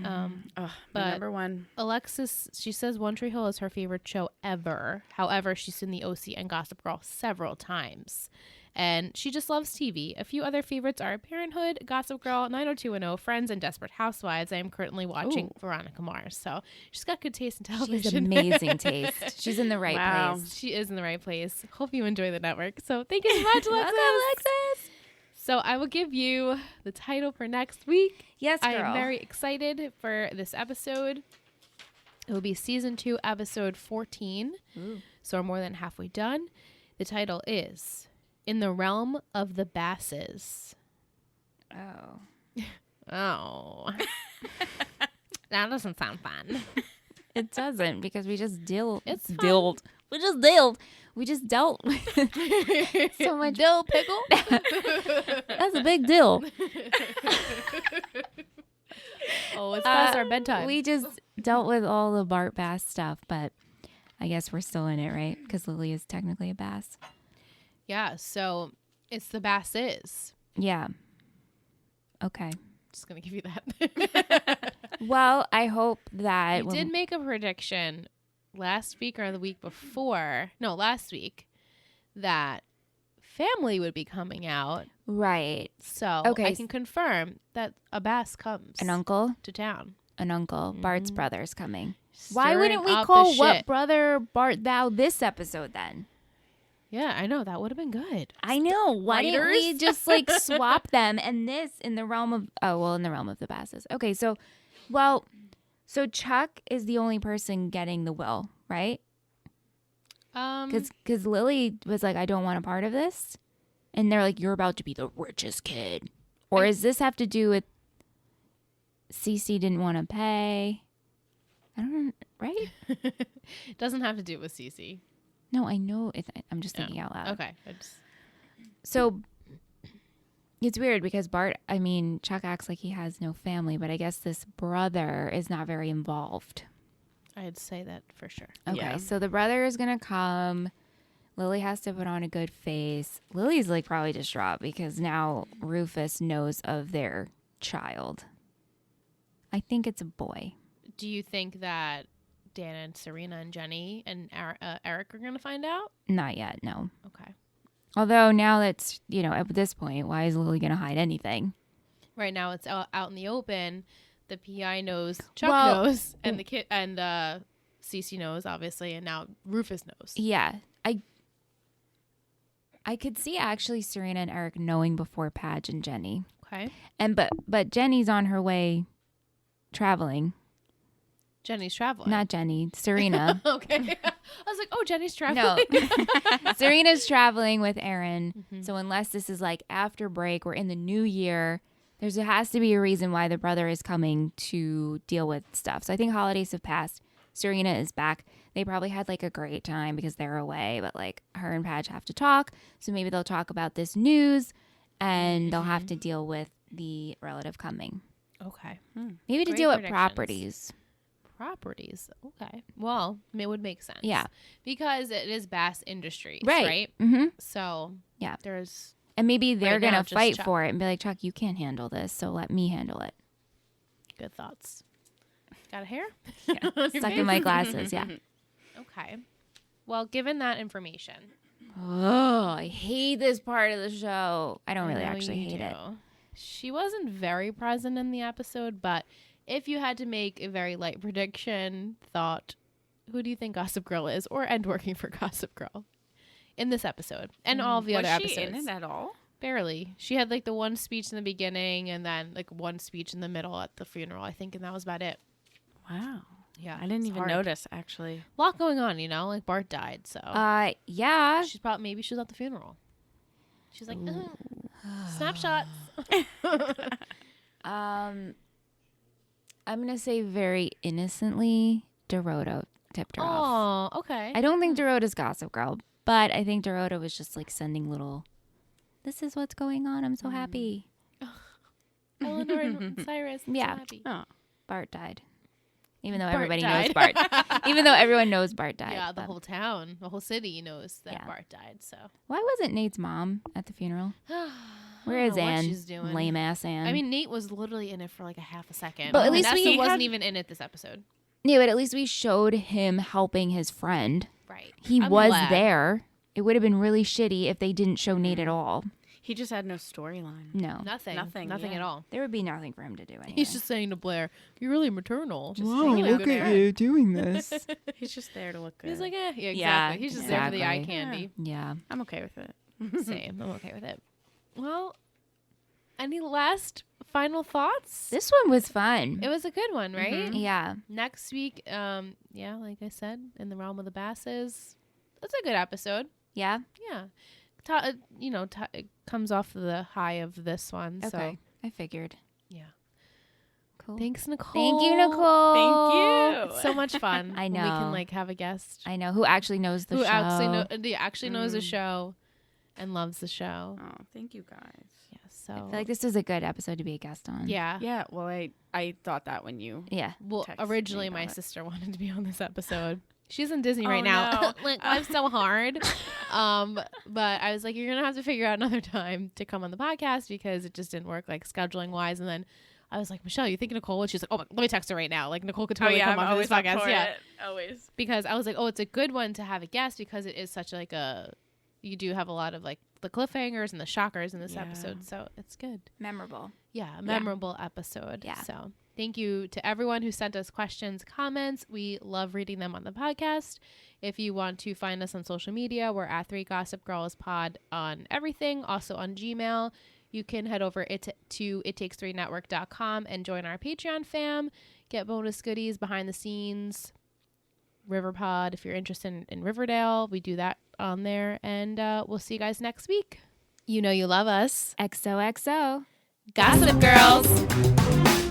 Um, Oh, But- my number one. Alexis, she says One Tree Hill is her favorite show ever. However, she's seen The OC and Gossip Girl several times. And she just loves TV. A few other favorites are Parenthood, Gossip Girl, 90210, Friends, and Desperate Housewives. I am currently watching Veronica Mars. So she's got good taste in She has television. amazing taste. She's in the right Wow. place. She is in the right place. Hope you enjoy the network. So thank you so much, Alexis. Welcome, Alexis. So I will give you the title for next week. Yes, girl. I am very excited for this episode. It will be season 2, episode 14. So we're more than halfway done. The title is In the Realm of the Basses. Oh. Oh. That doesn't sound fun. It doesn't because we just dealt. It's fun. dealt. We just dealt. We just dealt with so much Dill pickle? That's a big deal. Oh, it's past our bedtime. We just dealt with all the Bart Bass stuff, but I guess we're still in it, right? Because Lily is technically a bass. Yeah, so it's the Basses. Yeah. Okay. Just going to give you that. Well, I hope that I did make a prediction last week or the week before. No, last week. That Family would be coming out. right. So Okay. I can confirm that a bass comes An uncle, to town. Bart's brother's coming. Why wouldn't we Stirring up call the What shit. Brother Bart Thou this episode then? Yeah, I know. That would have been good. I know. Why didn't we Writers? just like swap them and this in the realm of in the realm of the Basses. Okay, so Chuck is the only person getting the will, right? Because Lily was like, I don't want a part of this, and they're like, you're about to be the richest kid, or does this have to do with Cece didn't want to pay? I don't know, right? It doesn't have to do with Cece. No, I know. I'm just thinking out loud. Okay. So it's weird because Chuck acts like he has no family, but I guess this brother is not very involved. I'd say that for sure. Okay, Yeah. so the brother is going to come. Lily has to put on a good face. Lily's like probably distraught because now Rufus knows of their child. I think it's a boy. Do you think that Dan and Serena and Jenny and Eric are going to find out? Not yet, no. Okay. Although now that's, at this point, why is Lily going to hide anything? Right now it's out in the open. The PI knows, Chuck Well, knows, and the kid and Cece knows, obviously, and now Rufus knows. Yeah, I could see actually Serena and Eric knowing before Padge and Jenny. Okay. And but Jenny's on her way traveling. Jenny's traveling. Not Jenny, Serena. Okay. I was like, oh, Jenny's traveling. No. Serena's traveling with Aaron. Mm-hmm. So unless this is like after break, we're in the new year, there has to be a reason why the brother is coming to deal with stuff. So I think holidays have passed. Serena is back. They probably had like a great time because they're away, but like her and Padge have to talk. So maybe they'll talk about this news and they'll have to deal with the relative coming. Okay. Maybe to Great deal with predictions. properties. Properties. Okay. Well, it would make sense. Yeah. Because it is Bass Industries, Right. right? Mm-hmm. So Yeah. there's And maybe they're Right now, going to just fight Chuck. for it and be like, Chuck, you can't handle this, so let me handle it. good thoughts. Got a hair? Yeah. On your Stuck face? in my glasses, yeah. Okay. Well, given that information, Oh, I hate this part of the show. I don't really I know actually you hate it. do. She wasn't very present in the episode, but if you had to make a very light prediction, who do you think Gossip Girl is, and working for Gossip Girl in this episode and all of the Was other she episodes? in it at all? Barely. She had like the one speech in the beginning and then like one speech in the middle at the funeral, I think, and that was about it. Wow. Yeah, I didn't it's even hard. notice, actually. A lot going on, like Bart died, so Yeah. maybe she was at the funeral. She's like, snapshots. I'm gonna say very innocently, Dorota tipped her off. Oh, okay. I don't think Dorota's Gossip Girl, but I think Dorota was just like sending little, this is what's going on. I'm so happy. Eleanor and Cyrus. I'm so Yeah. happy. Oh. Bart died. Even though Bart everybody died. knows Bart. Even though everyone knows Bart died. Yeah, the but- whole town, the whole city knows that Yeah. Bart died. So Why wasn't Nate's mom at the funeral? Where I is don't know what Anne? she's doing. Lame ass Anne. I mean, Nate was literally in it for like a half a second. But at least Vanessa we wasn't had- even in it this episode. yeah, but at least we showed him helping his friend. Right. He I'm was glad. there. It would have been really shitty if they didn't show Nate at all. He just had no storyline. No. Nothing. Nothing, Nothing yeah. at all. There would be nothing for him to do anyway. He's just saying to Blair, "You're really maternal." Just Whoa, saying look that. at you doing this. He's just there to look good. He's like, yeah, exactly. Yeah, He's just there for the eye exactly. candy. Yeah. I'm okay with it. Same. I'm okay with it. Well, any last final thoughts? This one was fun. It was a good one, right? Yeah. Next week, yeah, like I said, in the realm of the Basses, it's a good episode. Yeah. Yeah, it comes off the high of this one. Okay. So I figured. yeah. Cool. Thanks, Nicole. Thank you, Nicole. Thank you. It's so much fun. I when we can know. like have a guest I know who actually knows the who show. actually knows the show and loves the show. Oh, thank you guys. Yeah. So I feel like this is a good episode to be a guest on. yeah. Yeah, well, I thought that when you... Yeah. Well, Text me originally my about it. sister wanted to be on this episode. She's in Disney Oh, right now. no. Like life's so hard. But I was like, you're gonna have to figure out another time to come on the podcast because it just didn't work like scheduling wise. And then I was like, Michelle, you think Nicole? And she's like, oh, let me text her right now. Like Nicole could totally come on for this podcast. Yeah, Always. because I was like, oh, it's a good one to have a guest because it is such like you do have a lot of like the cliffhangers and the shockers in this Yeah. episode, so it's good. Memorable. Yeah, a memorable episode. Yeah. So thank you to everyone who sent us questions, comments. We love reading them on the podcast. If you want to find us on social media, we're at 3 Gossip Girls Pod on everything. Also on Gmail. You can head over to ittakes3network.com and join our Patreon fam. Get bonus goodies, behind the scenes, Riverpod. If you're interested in Riverdale, we do that on there. And we'll see you guys next week. You know you love us. XOXO. Gossip Girls.